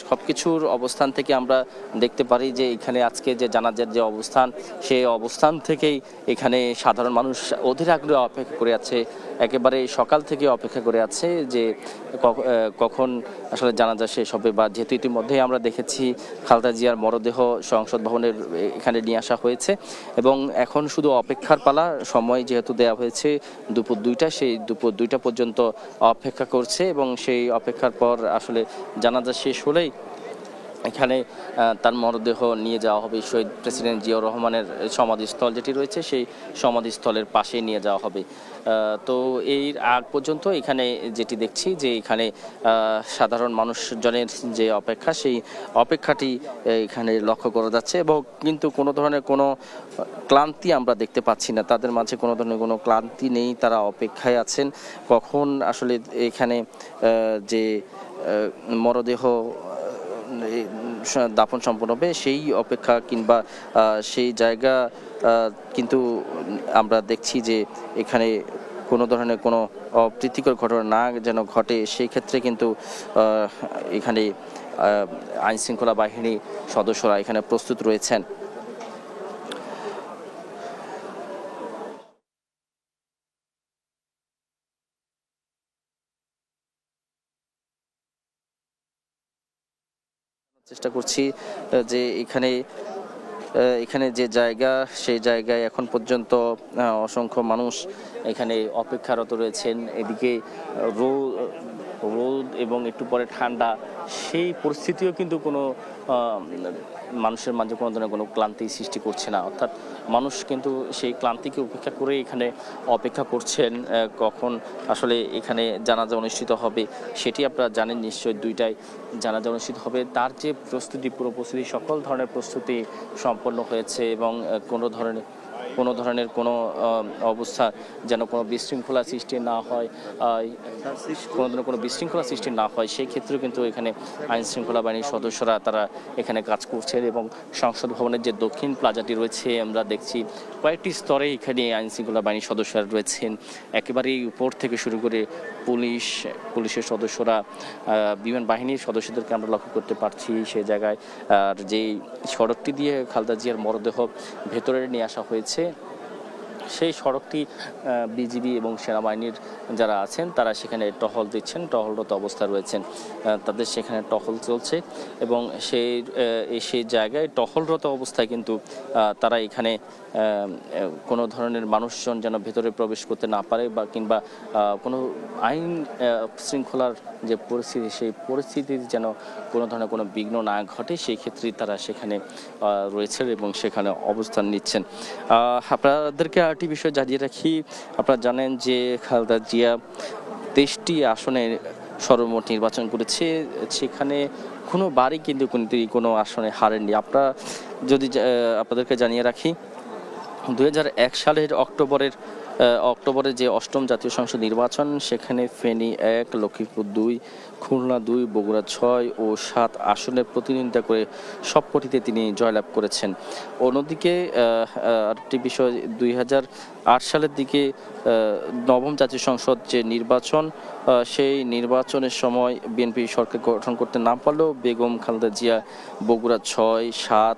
সবকিছুর অবস্থান থেকে আমরা দেখতে পারি যে এখানে আজকে যে জানাজার যে অবস্থান, সেই অবস্থান থেকেই এখানে সাধারণ মানুষ অধীর আগ্রহে অপেক্ষা করে আছে, একেবারে সকাল থেকে অপেক্ষা করে আছে যে কখন আসলে জানাজা শেষ হবে। বা যেহেতু ইতিমধ্যেই আমরা দেখেছি খালেদা জিয়ার মরদেহ সংসদ ভবনের এখানে নিয়ে আসা হয়েছে এবং এখন শুধু অপেক্ষার পালা। সময় যেহেতু দেওয়া হয়েছে দুপুর 2টা, সেই দুপুর 2টা পর্যন্ত অপেক্ষা করছে এবং সেই অপেক্ষার পর আসলে জানাজা শেষ হলেই এখানে তার মরদেহ নিয়ে যাওয়া হবে শহীদ প্রেসিডেন্ট জিয়াউর রহমানের সমাধিস্থল যেটি রয়েছে, সেই সমাধিস্থলের পাশে নিয়ে যাওয়া হবে। তো এই আগ পর্যন্ত এখানে যেটি দেখছি যে এখানে সাধারণ মানুষজনের যে অপেক্ষা, সেই অপেক্ষাটি এখানে লক্ষ্য করা যাচ্ছে এবং কিন্তু কোনো ধরনের কোনো ক্লান্তি আমরা দেখতে পাচ্ছি না। তাদের মাঝে কোনো ধরনের কোনো ক্লান্তি নেই, তারা অপেক্ষায় আছেন কখন আসলে এখানে যে মরদেহ দাফন সম্পন্ন হবে সেই অপেক্ষা কিংবা সেই জায়গা কিন্তু আমরা দেখছি যে এখানে কোনো ধরনের কোনো অপ্রীতিকর ঘটনা না যেন ঘটে, সেই ক্ষেত্রে কিন্তু এখানে আইনশৃঙ্খলা বাহিনী সদস্যরা এখানে প্রস্তুত রয়েছেন। চেষ্টা করছি যে এখানে যে জায়গা, সেই জায়গায় এখন পর্যন্ত অসংখ্য মানুষ এখানে অপেক্ষারত রয়েছেন। এদিকে রোদ এবং একটু পরে ঠান্ডা, সেই পরিস্থিতিও কিন্তু কোনো মানুষের মাঝে কোনো ধরনের কোনো ক্লান্তি সৃষ্টি করছে না। অর্থাৎ মানুষ কিন্তু সেই ক্লান্তিকে উপেক্ষা করে এখানে অপেক্ষা করছেন কখন আসলে এখানে জানাজা অনুষ্ঠিত হবে। সেটি আপনারা জানেন নিশ্চয়ই, 2টায় জানাজা অনুষ্ঠিত হবে। তার যে প্রস্তুতি, পুরো প্রস্তুতি, সকল ধরনের প্রস্তুতি সম্পন্ন হয়েছে এবং কোনো ধরনের কোনো অবস্থা যেন কোনো বিশৃঙ্খলা সৃষ্টি না হয়, কোনো ধরনের কোনো বিশৃঙ্খলা সৃষ্টি না হয়, সেই ক্ষেত্রেও কিন্তু এখানে আইনশৃঙ্খলা বাহিনীর সদস্যরা তারা এখানে কাজ করছেন এবং সংসদ ভবনের যে দক্ষিণ প্লাজাটি রয়েছে আমরা দেখছি কয়েকটি স্তরে এখানে আইনশৃঙ্খলা বাহিনীর সদস্যরা রয়েছেন। একেবারেই উপর থেকে শুরু করে পুলিশের সদস্যরা, বিমান বাহিনীর সদস্যদেরকে আমরা লক্ষ্য করতে পারছি সেই জায়গায়। আর যেই সড়কটি দিয়ে খালেদা জিয়ার মরদেহ ভেতরে নিয়ে আসা হয়েছে, সেই সড়কটি বিজিবি এবং সেনাবাহিনীর যারা আছেন তারা সেখানে টহল দিচ্ছেন, টহলরত অবস্থা রয়েছেন, তাদের সেখানে টহল চলছে এবং সেই জায়গায় টহলরত অবস্থায় কিন্তু তারা এখানে কোনো ধরনের মানুষজন যেন ভেতরে প্রবেশ করতে না পারে বা কিংবা কোনো আইন শৃঙ্খলার যে পরিস্থিতি, সেই পরিস্থিতির যেন কোনো ধরনের কোনো বিঘ্ন না ঘটে, সেই ক্ষেত্রে তারা সেখানে রয়েছেন এবং সেখানে অবস্থান নিচ্ছেন। আপনাদেরকে আরেকটি বিষয় জানিয়ে রাখি, আপনারা জানেন যে খালেদা জিয়া 23টি আসনে সর্বমোট নির্বাচন করেছে, সেখানে কোনো বারই কিন্তু কোনো আসনে হারেননি। আপনাদেরকে জানিয়ে রাখি 2001 সালের অক্টোবরে যে 8ম জাতীয় সংসদ নির্বাচন, সেখানে ফেনী 1, লক্ষ্মীপুর 2, খুলনা 2, বগুড়া 6 ও 7 আসনে প্রতিদ্বন্দ্বিতা করে সবকটিতে তিনি জয়লাভ করেছেন। অন্যদিকে আরেকটি বিষয়, 2008 সালের দিকে 9ম জাতীয় সংসদ যে নির্বাচন, সেই নির্বাচনের সময় বিএনপি সরকার গঠন করতে না পারলেও বেগম খালেদা জিয়া বগুড়া 6, 7,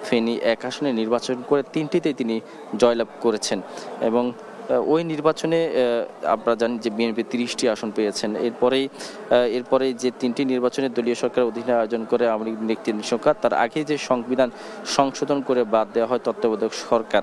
ফেনী 1 আসনে নির্বাচন করে 3টিতেই তিনি জয়লাভ করেছেন এবং ওই নির্বাচনে আমরা জানি যে বিএনপি 30টি আসন পেয়েছেন। এরপরে যে 3টি নির্বাচনে দলীয় সরকার অধীনে আয়োজন করে আওয়ামী লীগ সরকার, তার আগে যে সংবিধান সংশোধন করে বাদ দেওয়া হয় তত্ত্বাবধায়ক সরকার,